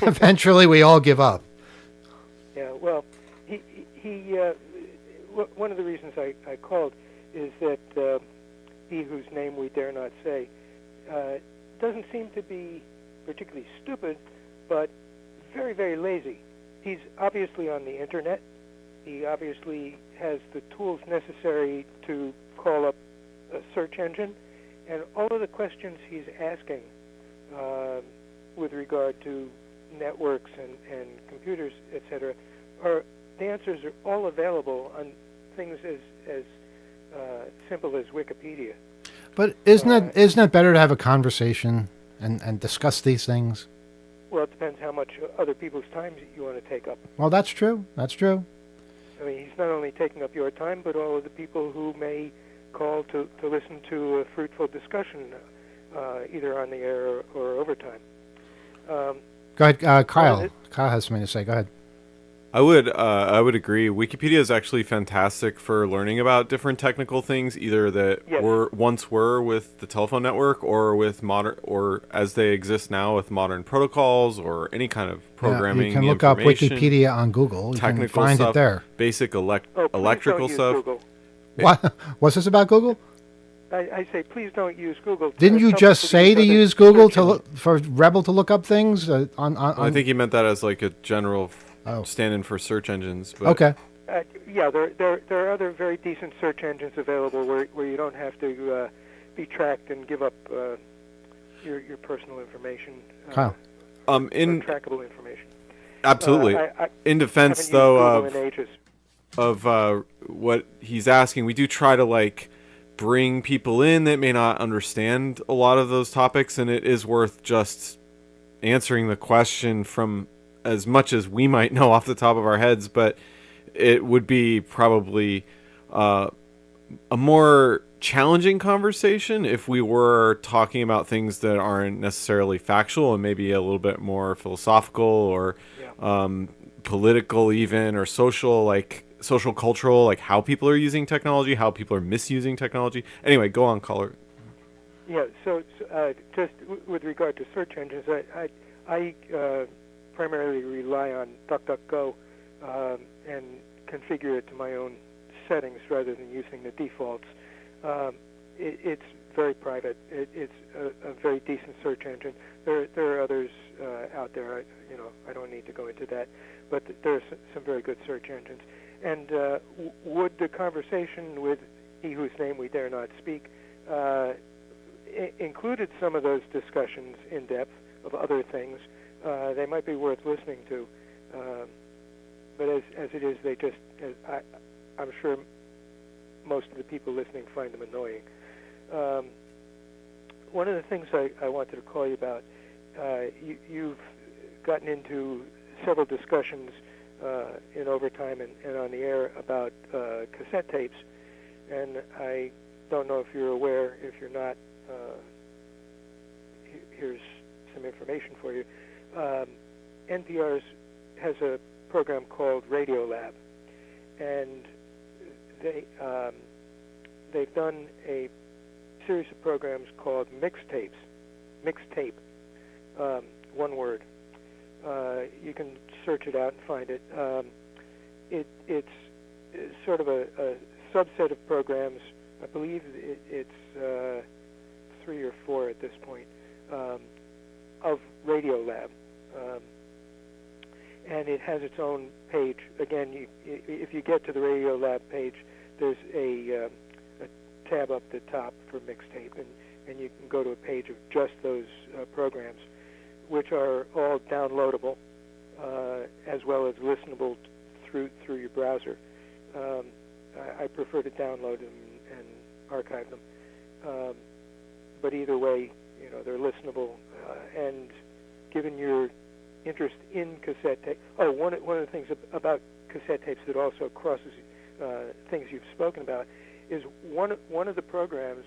Eventually, we all give up. Yeah, well, he one of the reasons I called is that he whose name we dare not say doesn't seem to be particularly stupid, but very, very lazy. He's obviously on the internet. He obviously has the tools necessary to call up a search engine, and all of the questions he's asking with regard to networks and computers, etc., the answers are all available on things as simple as Wikipedia. But isn't it better to have a conversation and discuss these things? Well, it depends how much other people's time you want to take up. Well, that's true. That's true. I mean, he's not only taking up your time, but all of the people who may call to listen to a fruitful discussion, either on the air or overtime. Go ahead, Kyle. Kyle has something to say. Go ahead. I would agree. Wikipedia is actually fantastic for learning about different technical things, either that were with the telephone network, or with modern, or as they exist now with modern protocols, or any kind of programming. You can look up Wikipedia on Google. You can find stuff, it there. Basic electrical stuff. What? What's this about Google? I say, please don't use Google. Didn't you just say to use Google for Rebel to look up things on? I think he meant that as like a general stand-in for search engines. But. Okay. Yeah, there are other very decent search engines available where you don't have to be tracked and give up your personal information. Kyle. In trackable information. Absolutely. In defense, though, of what he's asking, we do try to bring people in that may not understand a lot of those topics, and it is worth just answering the question from as much as we might know off the top of our heads, but it would be probably a more challenging conversation if we were talking about things that aren't necessarily factual and maybe a little bit more philosophical or political even, or social, social cultural, how people are using technology, how people are misusing technology. Anyway, go on, caller. Yeah, so just with regard to search engines, I primarily rely on DuckDuckGo and configure it to my own settings rather than using the defaults. It's very private. It's a very decent search engine. There are others out there. I don't need to go into that, but there are some very good search engines. And would the conversation with he whose name we dare not speak included some of those discussions in depth of other things, they might be worth listening to. But as it is, they just, I'm sure most of the people listening find them annoying. One of the things I wanted to call you about, you've gotten into several discussions in overtime and on the air about cassette tapes, and I don't know if you're aware. If you're not, here's some information for you. NPR has a program called Radio Lab, and they've done a series of programs called mixtape, one word. You can search it out and find it. It's sort of a subset of programs. I believe it's 3 or 4 at this point of Radio Lab. And it has its own page. Again, if you get to the Radio Lab page, there's a tab up the top for mixtape, and you can go to a page of just those programs, which are all downloadable as well as listenable through your browser. I prefer to download them and archive them, but either way, they're listenable. And given your interest in cassette tape, one of the things about cassette tapes that also crosses things you've spoken about is one of the programs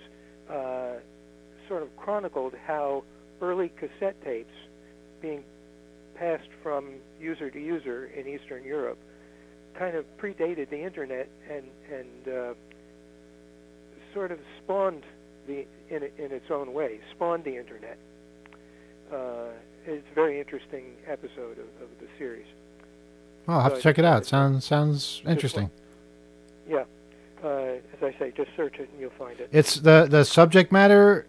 sort of chronicled how early cassette tapes being passed from user to user in Eastern Europe kind of predated the internet and sort of spawned in its own way, spawned the internet. It's a very interesting episode of the series. Well, I'll have to check it out. Sounds interesting. Yeah. As I say, just search it and you'll find it. It's the subject matter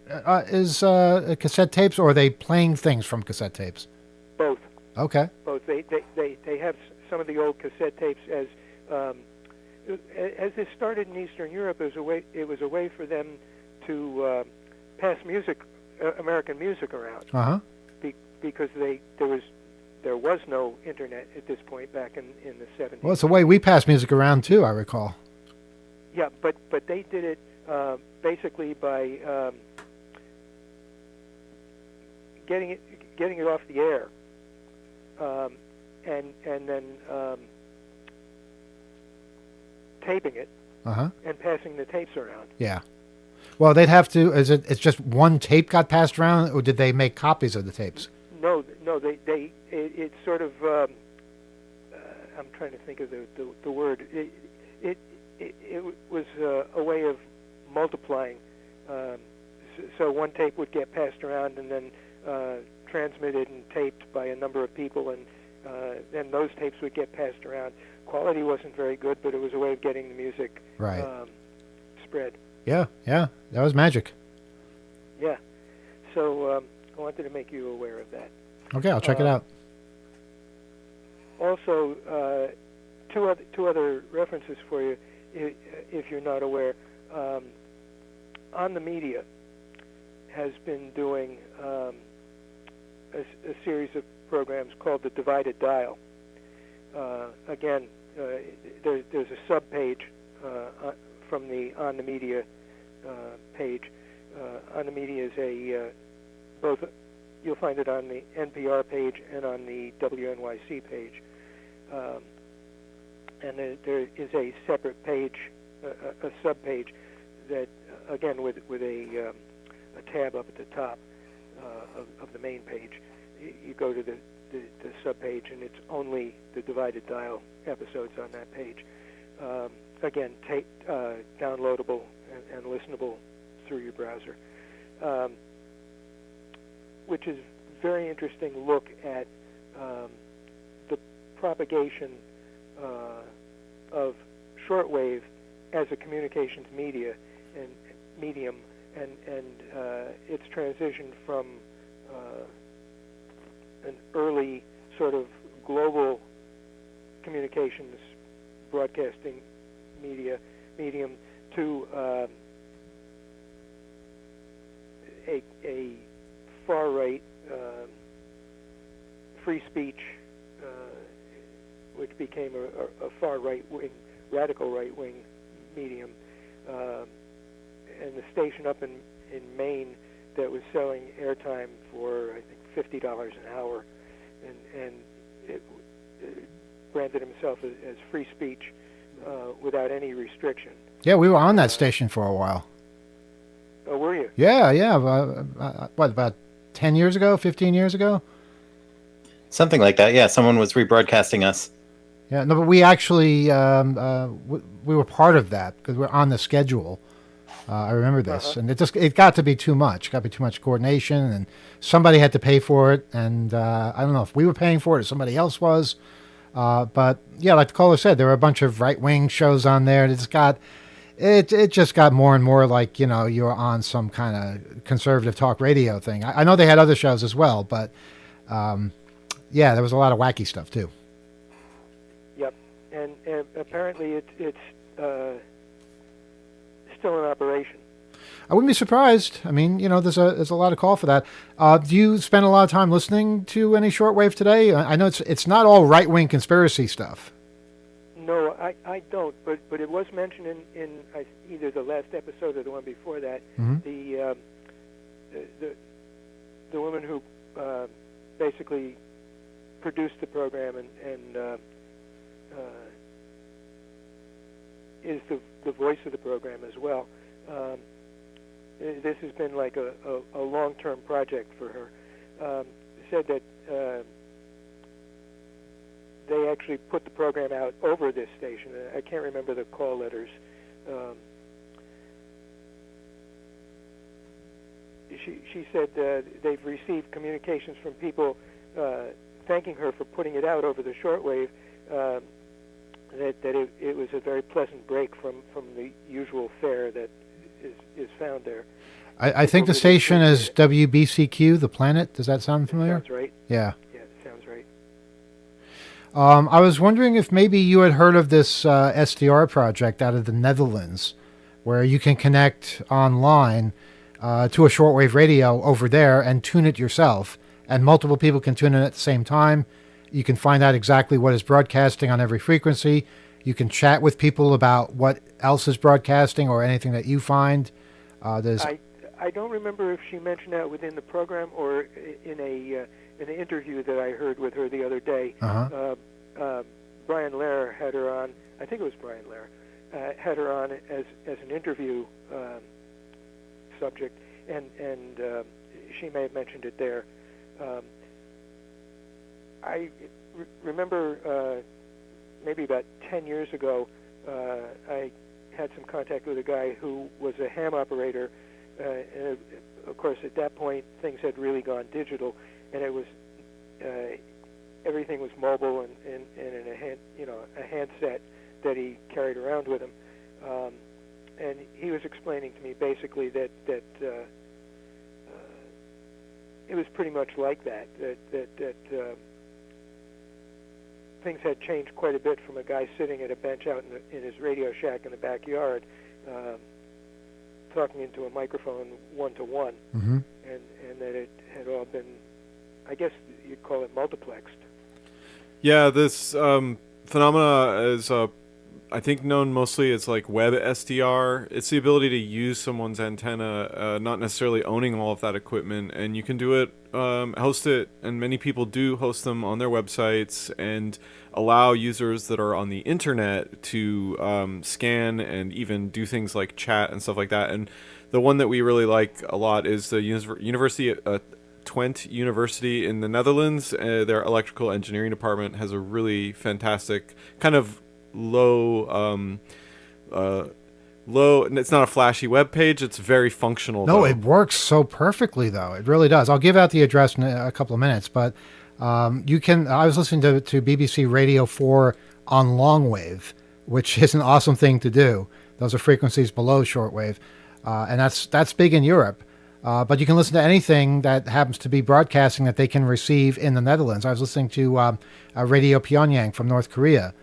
is cassette tapes, or are they playing things from cassette tapes? Both. Okay. Both. They have some of the old cassette tapes as this started in Eastern Europe. It was a way for them to pass American music around. Uh-huh. Because there was no internet at this point back in the 70s. Well, it's the way we pass music around too, I recall. Yeah, but they did it basically by getting it off the air, and then taping it, and passing the tapes around. Yeah. Well, they'd have to. It's just one tape got passed around, or did they make copies of the tapes? No. It's sort of. I'm trying to think of the word. It was a way of multiplying. So one tape would get passed around and then transmitted and taped by a number of people, and then those tapes would get passed around. Quality wasn't very good, but it was a way of getting the music spread. Yeah, that was magic. Yeah. So I wanted to make you aware of that. Okay, I'll check it out. Also, two other references for you, if you're not aware. On the Media has been doing a series of programs called the Divided Dial. Again, there's a sub-page from the On the Media page. On the Media is both. You'll find it on the NPR page and on the WNYC page. And there is a separate page, a sub-page that, again, with a tab up at the top of the main page. You go to the sub-page, and it's only the Divided Dial episodes on that page. Again, downloadable and listenable through your browser, which is a very interesting look at the propagation of shortwave as a communications medium, and its transition from an early sort of global communications broadcasting medium to a far right free speech, which became a far right wing, radical right wing medium, and the station up in Maine that was selling airtime for I think $50 an hour, and it branded himself as free speech without any restriction. Yeah, we were on that station for a while. Oh, were you? Yeah. What, about 10 years ago, 15 years ago? Something like that. Yeah, someone was rebroadcasting us. Yeah, no, but we actually, we were part of that because we're on the schedule. I remember this, and it got to be too much. It got to be too much coordination, and somebody had to pay for it. And I don't know if we were paying for it or somebody else was. But yeah, like the caller said, there were a bunch of right-wing shows on there. And it just got more and more like, you know, you're on some kind of conservative talk radio thing. I know they had other shows as well, but yeah, there was a lot of wacky stuff too. Yep, and apparently it's still in operation. I wouldn't be surprised. I mean, you know, there's a lot of call for that. Do you spend a lot of time listening to any shortwave today? I know it's not all right-wing conspiracy stuff. No, I don't. But it was mentioned in either the last episode or the one before that. Mm-hmm. The woman who basically produced the program and is the voice of the program as well. This has been like a long-term project for her. Said that they actually put the program out over this station. I can't remember the call letters. She said they've received communications from people thanking her for putting it out over the shortwave, that it was a very pleasant break from the usual fare that is found there. I think the station is WBCQ, The Planet. Does that sound familiar? Sounds right. Yeah. Yeah, it sounds right. I was wondering if maybe you had heard of this SDR project out of the Netherlands, where you can connect online to a shortwave radio over there and tune it yourself, and multiple people can tune in at the same time. You can find out exactly what is broadcasting on every frequency. You can chat with people about what else is broadcasting or anything that you find. I don't remember if she mentioned that within the program or in an interview that I heard with her the other day. Brian Lair had her on. I think it was Brian Lair had her on as an interview subject, and she may have mentioned it there. I remember maybe about 10 years ago, I had some contact with a guy who was a ham operator, and of course at that point things had really gone digital, and it was everything was mobile and in a handset that he carried around with him, and he was explaining to me basically that it was pretty much like that things had changed quite a bit from a guy sitting at a bench out in his Radio Shack in the backyard, talking into a microphone one-to-one, and that it had all been, I guess you'd call it multiplexed. Yeah, this phenomena is, I think, known mostly as like web SDR. It's the ability to use someone's antenna, not necessarily owning all of that equipment, and you can do it, host it, and many people do host them on their websites and allow users that are on the internet to scan and even do things like chat and stuff like that. And the one that we really like a lot is the University Twente University in the Netherlands. Their electrical engineering department has a really fantastic kind of low, it's not a flashy web page. It's very functional. No, it works so perfectly, though. It really does. I'll give out the address in a couple of minutes, but you can. I was listening to BBC Radio 4 on longwave, which is an awesome thing to do. Those are frequencies below shortwave, and that's big in Europe. But you can listen to anything that happens to be broadcasting that they can receive in the Netherlands. I was listening to Radio Pyongyang from North Korea,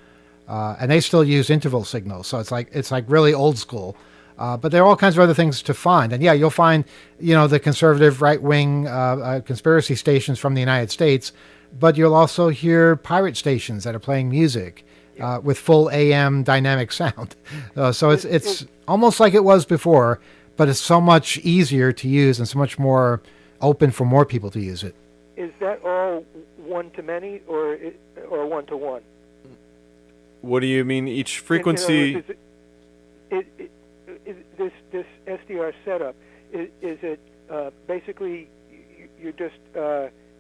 and they still use interval signals, so it's like really old school. But there are all kinds of other things to find, and yeah, you'll find the conservative right-wing conspiracy stations from the United States, but you'll also hear pirate stations that are playing music with full AM dynamic sound. So it's almost like it was before, but it's so much easier to use and so much more open for more people to use it. Is that all one-to-many or one-to-one? What do you mean? Each frequency? Is this SDR setup, is it basically you're just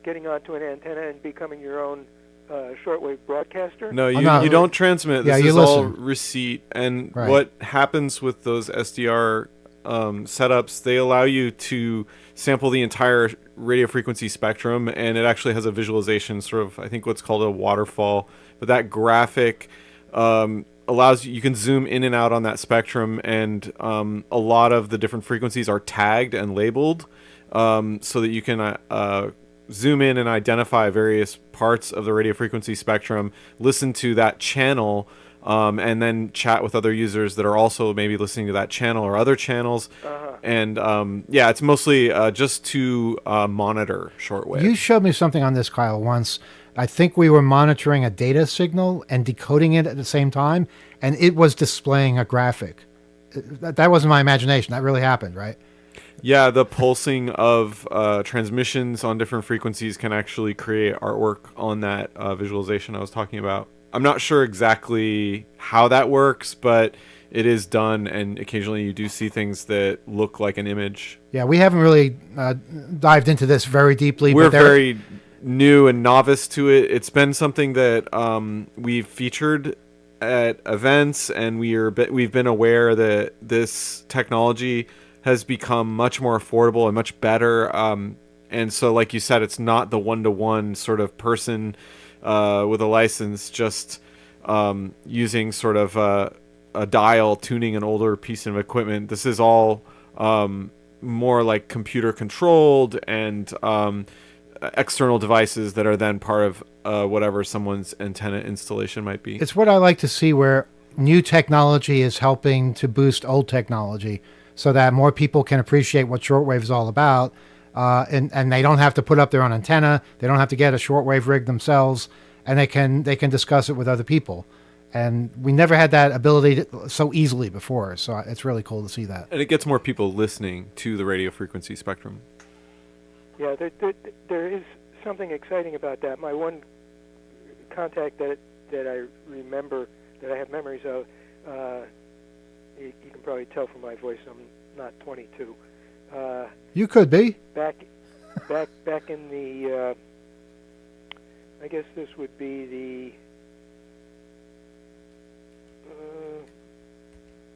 getting onto an antenna and becoming your own shortwave broadcaster? No, you, no. you don't transmit. Yeah, This you is all listen. receipt. And Right. what happens with those SDR setups, they allow you to sample the entire radio frequency spectrum, and it actually has a visualization, sort of, I think, what's called a waterfall. But that graphic allows you can zoom in and out on that spectrum, and a lot of the different frequencies are tagged and labeled, so that you can zoom in and identify various parts of the radio frequency spectrum, listen to that channel, and then chat with other users that are also maybe listening to that channel or other channels. And yeah, it's mostly just to monitor shortwave. You showed me something on this, Kyle, once. I think we were monitoring a data signal and decoding it at the same time, and it was displaying a graphic. That wasn't my imagination. That really happened, right? Yeah, the pulsing of transmissions on different frequencies can actually create artwork on that visualization I was talking about. I'm not sure exactly how that works, but it is done, and occasionally you do see things that look like an image. Yeah, we haven't really dived into this very deeply. We're but there- very new and novice to it. It's been something that we've featured at events, and we've been aware that this technology has become much more affordable and much better. And so, like you said, it's not the one-to-one sort of person with a license just using sort of a dial tuning an older piece of equipment. This is all more like computer controlled and external devices that are then part of whatever someone's antenna installation might be. It's what I like to see, where new technology is helping to boost old technology so that more people can appreciate what shortwave is all about. And they don't have to put up their own antenna. They don't have to get a shortwave rig themselves, and they can discuss it with other people. And we never had that ability so easily before. So it's really cool to see that. And it gets more people listening to the radio frequency spectrum. Yeah, there is something exciting about that. My one contact that I remember, that I have memories of, you can probably tell from my voice I'm not 22. You could be. Back in the, I guess this would be the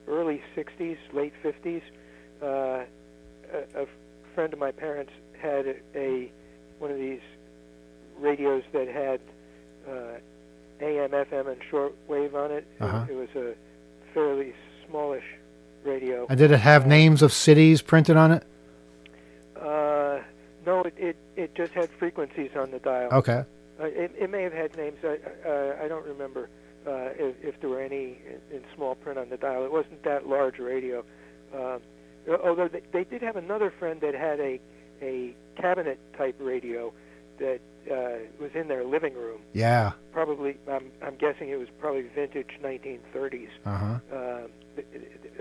early 60s, late 50s. A friend of my parents had one of these radios that had AM, FM, and shortwave on it. Uh-huh. It was a fairly smallish radio. And did it have names of cities printed on it? No, it just had frequencies on the dial. Okay. It may have had names. I don't remember if there were any in small print on the dial. It wasn't that large a radio. Although they did have another friend that had a cabinet type radio that was in their living room. Yeah. Probably, I'm guessing it was probably vintage 1930s. Uh-huh.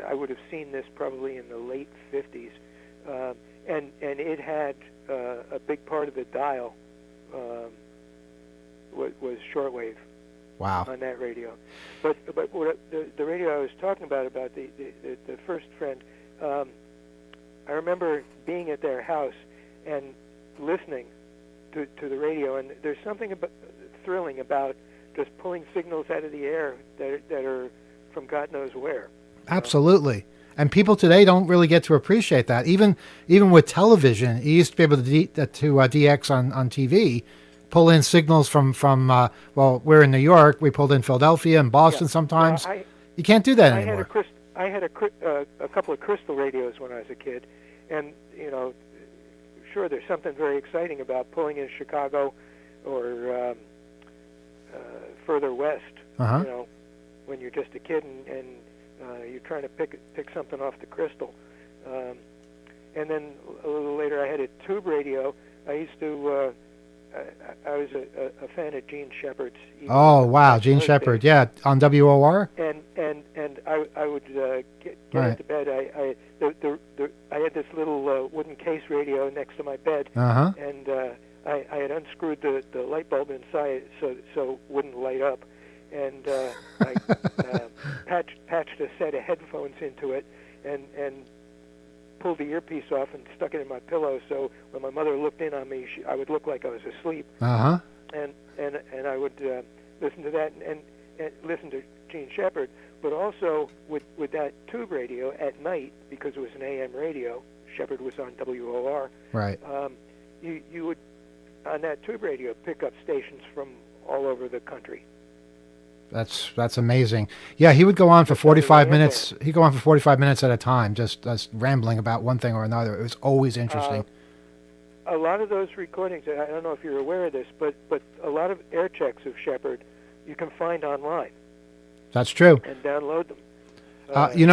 I would have seen this probably in the late 50s, and it had a big part of the dial was shortwave. Wow. On that radio. But what the radio I was talking about the first friend, I remember being at their house and listening to the radio, and there's something thrilling about just pulling signals out of the air that are from God knows where. Absolutely. And people today don't really get to appreciate that. Even with television, you used to be able to DX on TV, pull in signals from well, we're in New York. We pulled in Philadelphia and Boston sometimes. You can't do that anymore. I had a couple of crystal radios when I was a kid, and sure, there's something very exciting about pulling in Chicago or further west. Uh-huh. When you're just a kid and you're trying to pick something off the crystal. And then a little later, I had a tube radio. I used to I was a fan of Gene Shepard's. Oh wow, Gene Shepard, yeah, on WOR. And I would get Right. into bed. I had this little wooden case radio next to my bed, Uh-huh. and I had unscrewed the light bulb inside so it wouldn't light up, and I patched a set of headphones into it, and pulled the earpiece off and stuck it in my pillow. So when my mother looked in on me, I would look like I was asleep. Uh-huh. And I would listen to that and listen to Gene Shepard, but also with that tube radio at night, because it was an AM radio. Shepard was on WOR. Right. You would, on that tube radio, pick up stations from all over the country. That's amazing. Yeah, he would go on for 45 minutes. He'd go on for 45 minutes at a time, just rambling about one thing or another. It was always interesting. A lot of those recordings, I don't know if you're aware of this, but a lot of air checks of Shepard you can find online. That's true. And download them.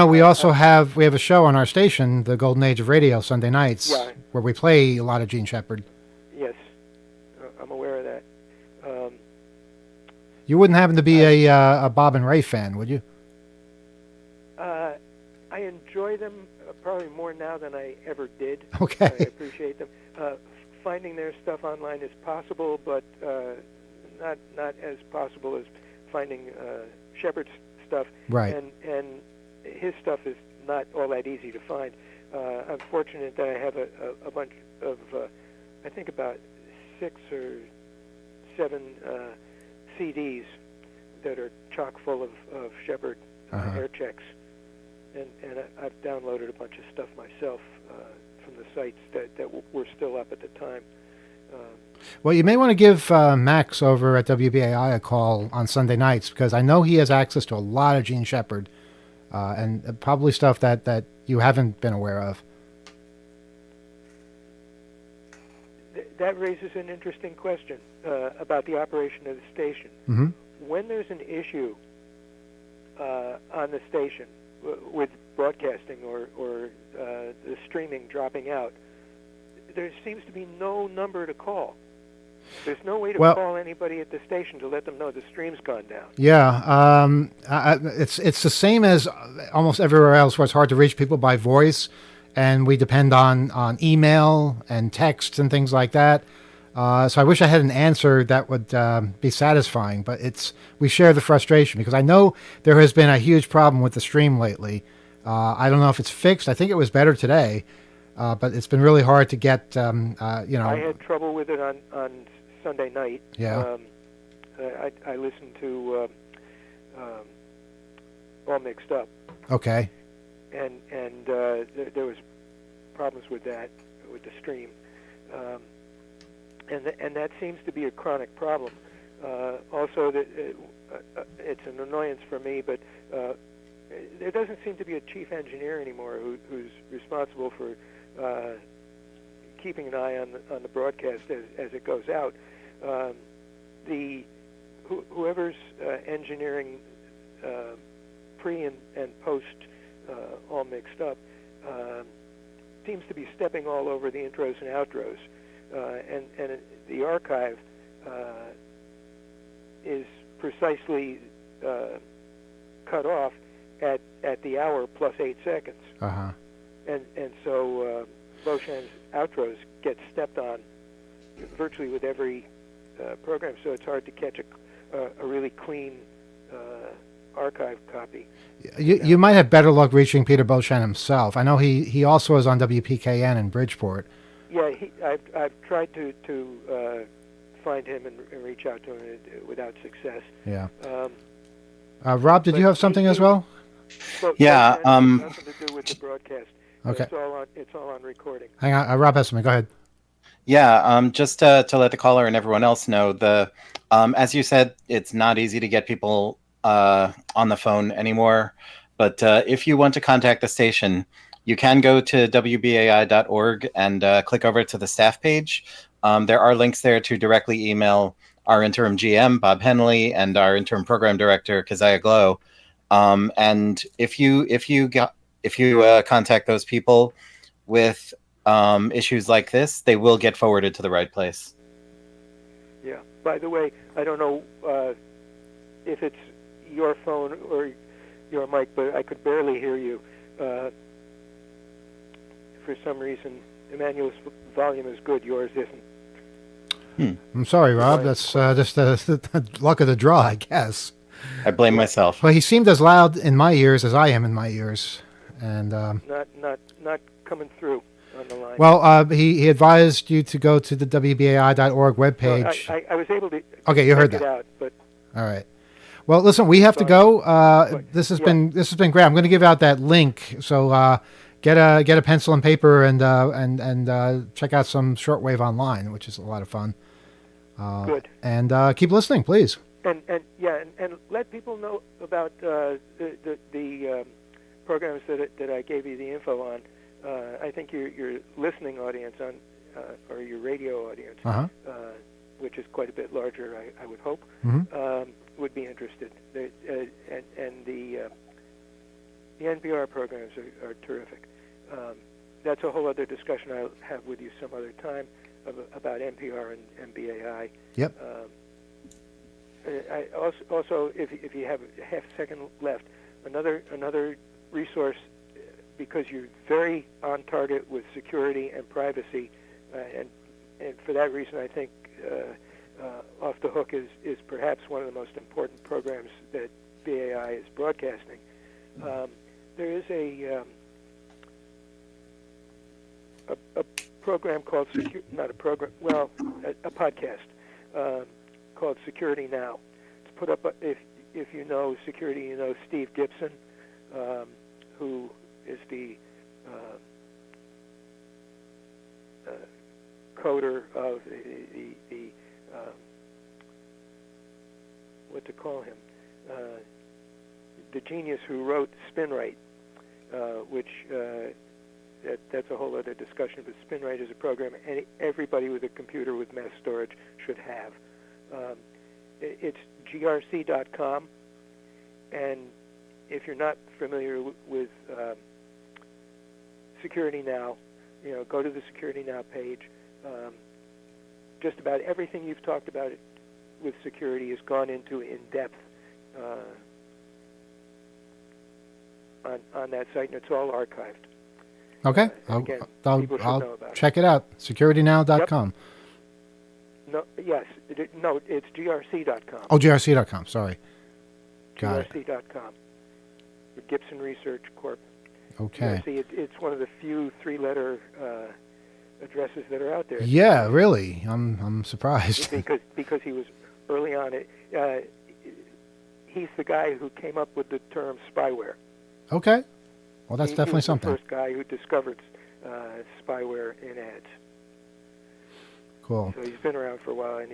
We also have a show on our station, the Golden Age of Radio, Sunday nights, Yeah. where we play a lot of Gene Shepard. Yes, I'm aware of that. You wouldn't happen to be a Bob and Ray fan, would you? I enjoy them probably more now than I ever did. Okay. I appreciate them. Finding their stuff online is possible, but not as possible as finding Shepard's stuff. Right. And his stuff is not all that easy to find. I'm fortunate that I have a bunch of, I think about 6 or 7 CDs that are chock full of Shepard air checks. And I've downloaded a bunch of stuff myself from the sites that were still up at the time. Well, you may want to give Max over at WBAI a call on Sunday nights, because I know he has access to a lot of Gene Shepard and probably stuff that you haven't been aware of. That raises an interesting question about the operation of the station. Mm-hmm. When there's an issue on the station with broadcasting or the streaming dropping out, there seems to be no number to call. There's no way to call anybody at the station to let them know the stream's gone down. Yeah, it's the same as almost everywhere else, where it's hard to reach people by voice, and we depend on email and text and things like that. So I wish I had an answer that would be satisfying, but we share the frustration, because I know there has been a huge problem with the stream lately. I don't know if it's fixed. I think it was better today, but it's been really hard to get. I had trouble with it on Sunday night. Yeah. I listened to All Mixed Up. Okay. And there was problems with that, with the stream. And that seems to be a chronic problem. Also, it's an annoyance for me, but there doesn't seem to be a chief engineer anymore who's responsible for keeping an eye on the broadcast as it goes out. Whoever's engineering pre and post All Mixed Up seems to be stepping all over the intros and outros. And the archive is precisely cut off at the hour plus 8 seconds. Uh-huh. And so Beauchamp's outros get stepped on virtually with every program, so it's hard to catch a really clean archive copy. You might have better luck reaching Peter Beauchamp himself. I know he also is on WPKN in Bridgeport. Yeah, I've tried to find him and reach out to him without success. Yeah. Rob, did you have something as well? Yeah. Nothing to do with the broadcast. Okay. It's all on recording. Hang on, Rob has something. Go ahead. Yeah. Just to let the caller and everyone else know, as you said, it's not easy to get people on the phone anymore. But if you want to contact the station, you can go to wbai.org and click over to the staff page. There are links there to directly email our interim GM, Bob Henley, and our interim program director, Keziah Glow. And if you contact those people with issues like this, they will get forwarded to the right place. by the way, I don't know if it's your phone or your mic, but I could barely hear you. For some reason, Emmanuel's volume is good, yours isn't. I'm sorry, Rob. That's just the luck of the draw, I guess. I blame myself. Well, he seemed as loud in my ears as I am in my ears, and Not coming through on the line. well, he advised you to go to the WBAI.org webpage. No, I was able to. Okay, you heard check that. it out, but All right. Well, listen, we have to go. This has yeah. been great. I'm going to give out that link. So get a pencil and paper and check out some shortwave online, which is a lot of fun. Good. And keep listening, please. And let people know about the programs that I gave you the info on. I think your listening audience or your radio audience, which is quite a bit larger, I would hope, would be interested. And the NPR programs are terrific. That's a whole other discussion I'll have with you some other time about NPR and BAI. Yep. I also, if you have a half second left, another resource, because you're very on target with security and privacy, and for that reason, I think Off the Hook is perhaps one of the most important programs that BAI is broadcasting. There is a program called not a program, well, a podcast called Security Now. It's put up if you know security, you know Steve Gibson, who is the coder of the what to call him, the genius who wrote SpinRite, which that's a whole other discussion. But SpinRite is a program everybody with a computer with mass storage should have. It's grc.com, and if you're not familiar with Security Now, go to the Security Now page. Just about everything you've talked about with security has gone into in depth on that site, and it's all archived. Okay. Again, people should know about check it out. SecurityNow.com. No, yes, no, it's grc.com. Oh, grc.com. Sorry. Got it. grc.com. The Gibson Research Corp. Okay. GRC, it's one of the few three-letter addresses that are out there. Yeah, really. I'm surprised. because he was early on it. He's the guy who came up with the term spyware. Okay. Well, that's definitely he was something. The first guy who discovered spyware in ads. Cool. So he's been around for a while, and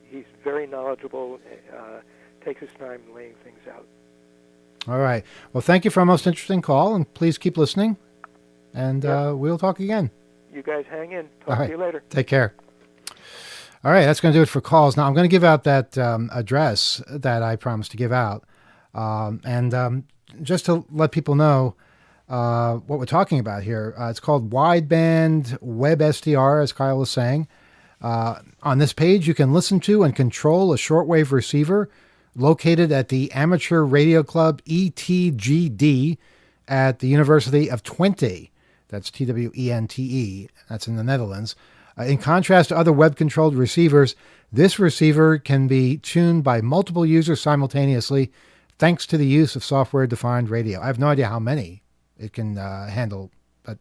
he's very knowledgeable. Takes his time laying things out. All right. Well, thank you for a most interesting call, and please keep listening. And we'll talk again. You guys hang in. All Talk right. to you later. Take care. All right, that's going to do it for calls. Now, I'm going to give out that address that I promised to give out. And just to let people know what we're talking about here, it's called Wideband Web SDR, as Kyle was saying. On this page, you can listen to and control a shortwave receiver located at the Amateur Radio Club ETGD at the University of Twente. That's Twente. That's in the Netherlands. In contrast to other web-controlled receivers, this receiver can be tuned by multiple users simultaneously thanks to the use of software-defined radio. I have no idea how many it can handle, but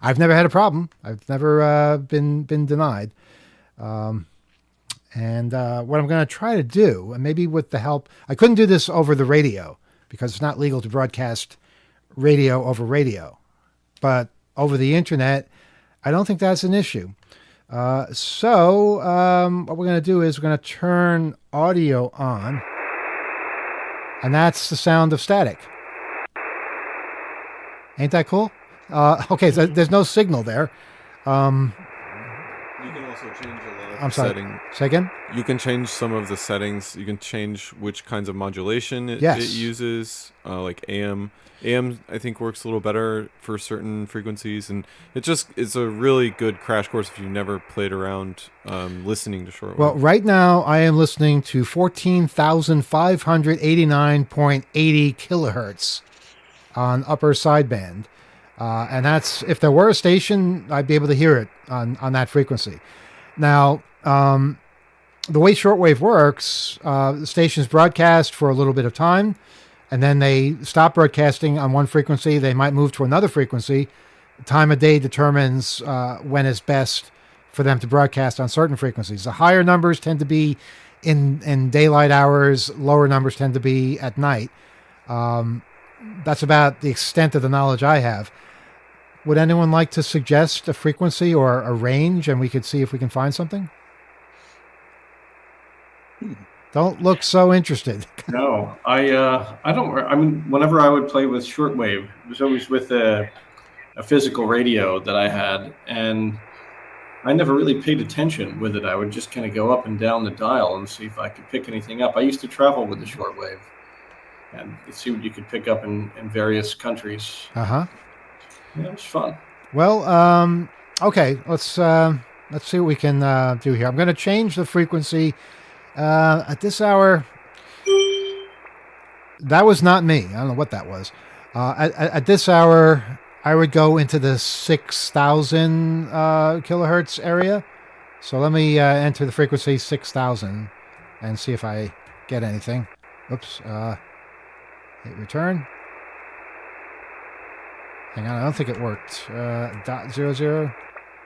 I've never had a problem. I've never been denied. And what I'm going to try to do, and maybe with the help, I couldn't do this over the radio because it's not legal to broadcast radio over radio, but over the internet, I don't think that's an issue. So what we're going to do is we're going to turn audio on, and that's the sound of static. Ain't that cool? Okay, so there's no signal there. You can also change a lot of I'm sorry. settings. Say again? You can change some of the settings. You can change which kinds of modulation it Yes. uses, like AM. AM, I think, works a little better for certain frequencies, and it's a really good crash course if you've never played around listening to shortwave. Well, right now I am listening to 14,589.80 kilohertz on upper sideband. And that's, if there were a station, I'd be able to hear it on that frequency. Now, the way shortwave works, the stations broadcast for a little bit of time, and then they stop broadcasting on one frequency. They might move to another frequency. Time of day determines when it's best for them to broadcast on certain frequencies. The higher numbers tend to be in daylight hours. Lower numbers tend to be at night. That's about the extent of the knowledge I have. Would anyone like to suggest a frequency or a range, and we could see if we can find something? Don't look so interested. No, I don't. I mean, whenever I would play with shortwave, it was always with a physical radio that I had, and I never really paid attention with it. I would just kind of go up and down the dial and see if I could pick anything up. I used to travel with the shortwave and see what you could pick up in various countries. Uh-huh. Yeah, it was fun. Well, okay, let's see what we can do here. I'm going to change the frequency. At this hour, that was not me. I don't know what that was. At this hour, I would go into the 6,000 kilohertz area. So let me enter the frequency 6,000 and see if I get anything. Oops. Hit return. Hang on, I don't think it worked. .00.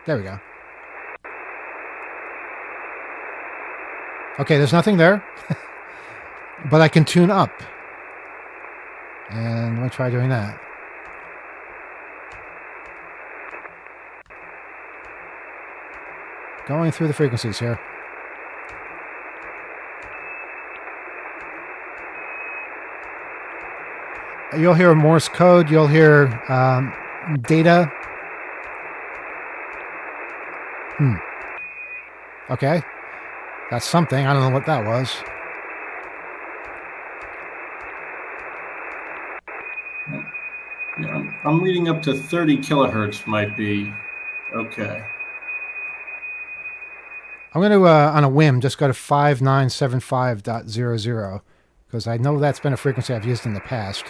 There we go. Okay, there's nothing there. But I can tune up. And let me try doing that. Going through the frequencies here. You'll hear Morse code. You'll hear data. Okay. That's something. I don't know what that was. Yeah, I'm reading up to 30 kilohertz might be okay. I'm going to, on a whim, just go to 5975.00 because I know that's been a frequency I've used in the past.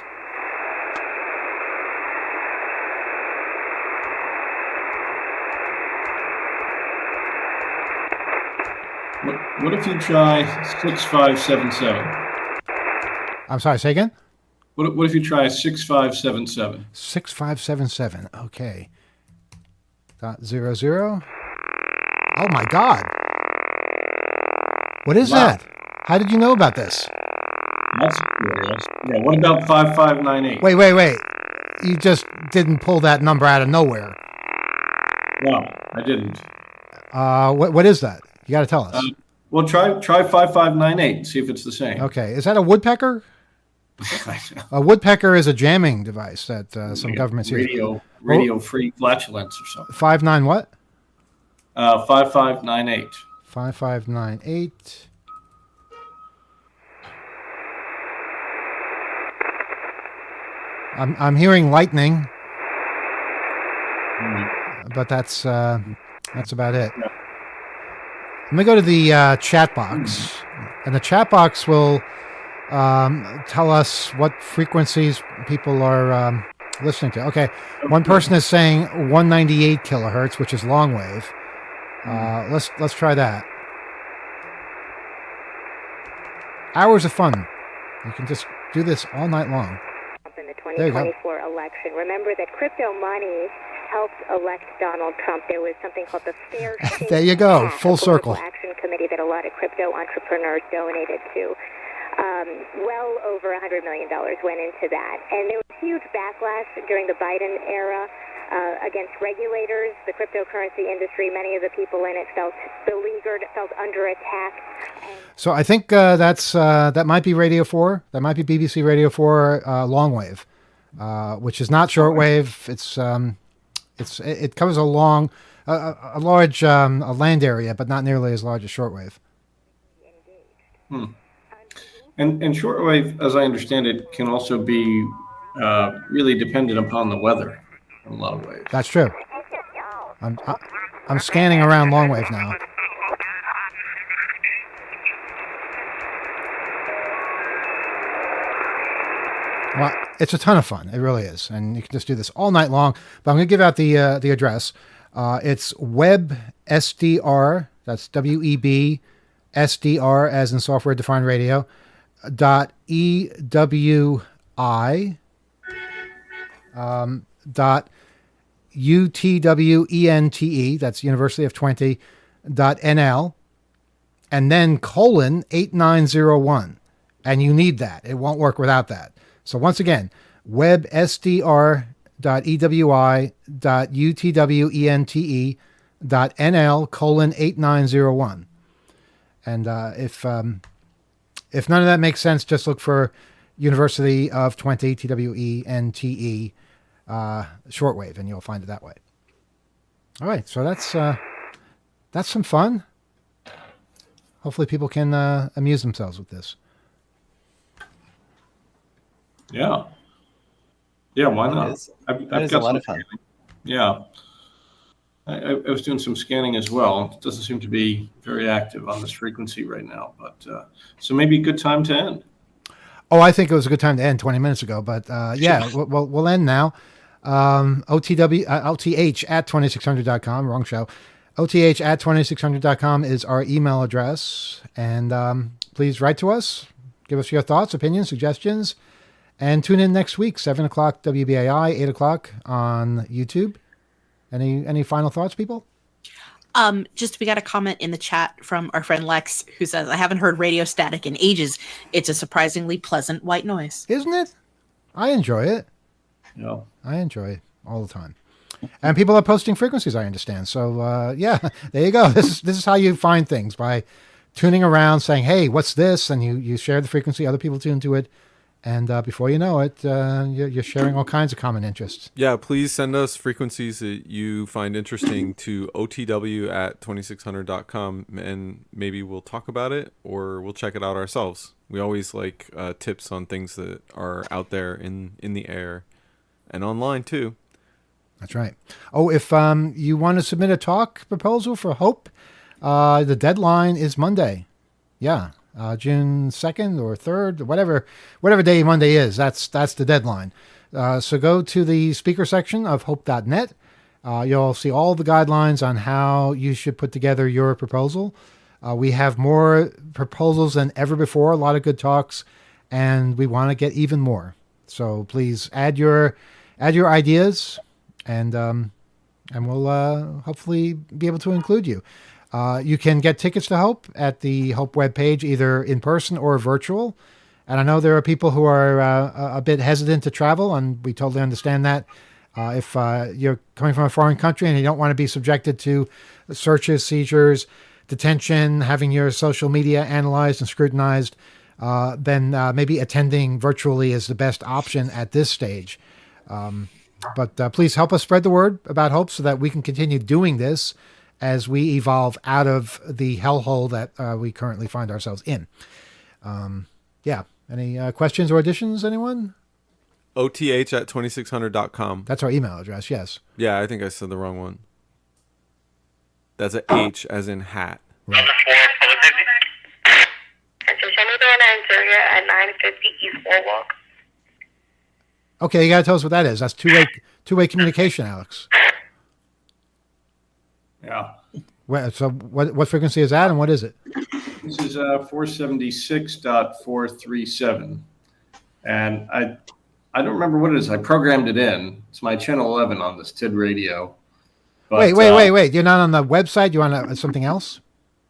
What if you try 6577? I'm sorry, say again? What if you try 6577? 6577. Okay. .00. Oh my God. What is that? How did you know about this? That's curious. Yeah, what about 5598? Wait. You just didn't pull that number out of nowhere. No, I didn't. What is that? You got to tell us. Well, try 5598. See if it's the same. Okay. Is that a woodpecker? A woodpecker is a jamming device that some governments use. Radio-free flatulence or something. 59 what? 5598. 5598. I'm hearing lightning, but that's about it. Yeah. Let me go to the chat box, and the chat box will tell us what frequencies people are listening to. Okay, one person is saying 198 kilohertz, which is long wave. Let's try that. Hours of fun. You can just do this all night long. In the 2024 election, remember that crypto money helped elect Donald Trump. There was something called the Fair Shake There you go, PAC, full a political circle. action committee that a lot of crypto entrepreneurs donated to. Well over $100 million went into that. And there was huge backlash during the Biden era against regulators, the cryptocurrency industry. Many of the people in it felt beleaguered, felt under attack. So I think that might be Radio 4. That might be BBC Radio 4 long wave, which is not shortwave. It's It covers a large a land area, but not nearly as large as shortwave. And shortwave, as I understand it, can also be really dependent upon the weather in a lot of ways. That's true. I'm scanning around longwave now. Well, it's a ton of fun. It really is, and you can just do this all night long. But I'm going to give out the address. It's WebSDR. That's WEB as in software defined radio. .EWI. Dot UTWENTE. That's University of Twente. .NL. And then :8901. And you need that. It won't work without that. So once again, websdr.ewi.utwente.nl :8901. And if none of that makes sense, just look for University of Twente, TWENTE, shortwave, and you'll find it that way. All right, so that's some fun. Hopefully people can amuse themselves with this. Yeah. Yeah, why not? I've got a lot of fun. Yeah. I was doing some scanning as well. It doesn't seem to be very active on this frequency right now, but so maybe a good time to end. Oh, I think it was a good time to end 20 minutes ago, but yeah, we'll end now. OTH at 2600.com, wrong show. OTH at 2600.com is our email address, and please write to us. Give us your thoughts, opinions, suggestions. And tune in next week, 7 o'clock WBAI, 8 o'clock on YouTube. Any final thoughts, people? Just we got a comment in the chat from our friend Lex who says, I haven't heard radio static in ages. It's a surprisingly pleasant white noise. Isn't it? I enjoy it. Yeah. I enjoy it all the time. And people are posting frequencies, I understand. So, yeah, there you go. This is how you find things, by tuning around, saying, hey, what's this? And you share the frequency, other people tune to it. And before you know it, you're sharing all kinds of common interests. Yeah, please send us frequencies that you find interesting to otw at 2600.com, and maybe we'll talk about it or we'll check it out ourselves. We always like tips on things that are out there in the air and online too. That's right. Oh, if you want to submit a talk proposal for Hope, the deadline is Monday. Yeah. June 2nd or 3rd, whatever day Monday is, that's the deadline. So go to the speaker section of hope.net. You'll see all the guidelines on how you should put together your proposal. We have more proposals than ever before, a lot of good talks, and we want to get even more. So please add your ideas, and we'll hopefully be able to include you. You can get tickets to Hope at the Hope webpage, either in person or virtual. And I know there are people who are a bit hesitant to travel, and we totally understand that. If you're coming from a foreign country and you don't want to be subjected to searches, seizures, detention, having your social media analyzed and scrutinized, then maybe attending virtually is the best option at this stage. But please help us spread the word about Hope so that we can continue doing this as we evolve out of the hellhole that we currently find ourselves in. Yeah. Any questions or additions, anyone? OTH at 2600.com. That's our email address, yes. Yeah, I think I said the wrong one. That's a H as in hat. Right. At 950 East Boardwalk. Okay, you got to tell us what that is. That's two-way communication, Alex. Yeah. So what frequency is that, and what is it? This is 476.437. And I don't remember what it is. I programmed it in. It's my channel 11 on this TID radio. But, wait. You're not on the website? You're on something else?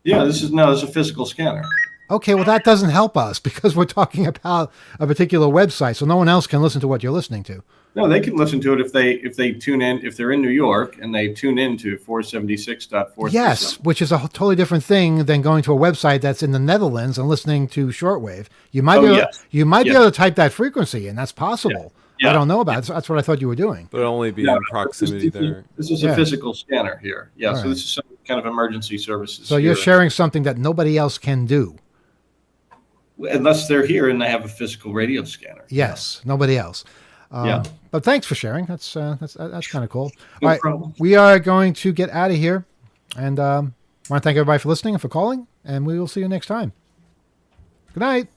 Yeah, this is a physical scanner. Okay, well, that doesn't help us because we're talking about a particular website, so no one else can listen to what you're listening to. No, they can listen to it if they tune in, if they're in New York and they tune in to 476.437. Yes, which is a totally different thing than going to a website that's in the Netherlands and listening to shortwave. You might be able to type that frequency in. That's possible. Yeah. I don't know about. That's what I thought you were doing. But only be No, in proximity there. This is Yeah. a physical scanner here. Yeah, All so right. this is some kind of emergency services. So you're here. sharing something that nobody else can do. Unless they're here and they have a physical radio scanner. Yes, nobody else. Yeah. But thanks for sharing. That's kind of cool. No All right, problem. we are going to get out of here, and want to thank everybody for listening and for calling, and we will see you next time. Good night.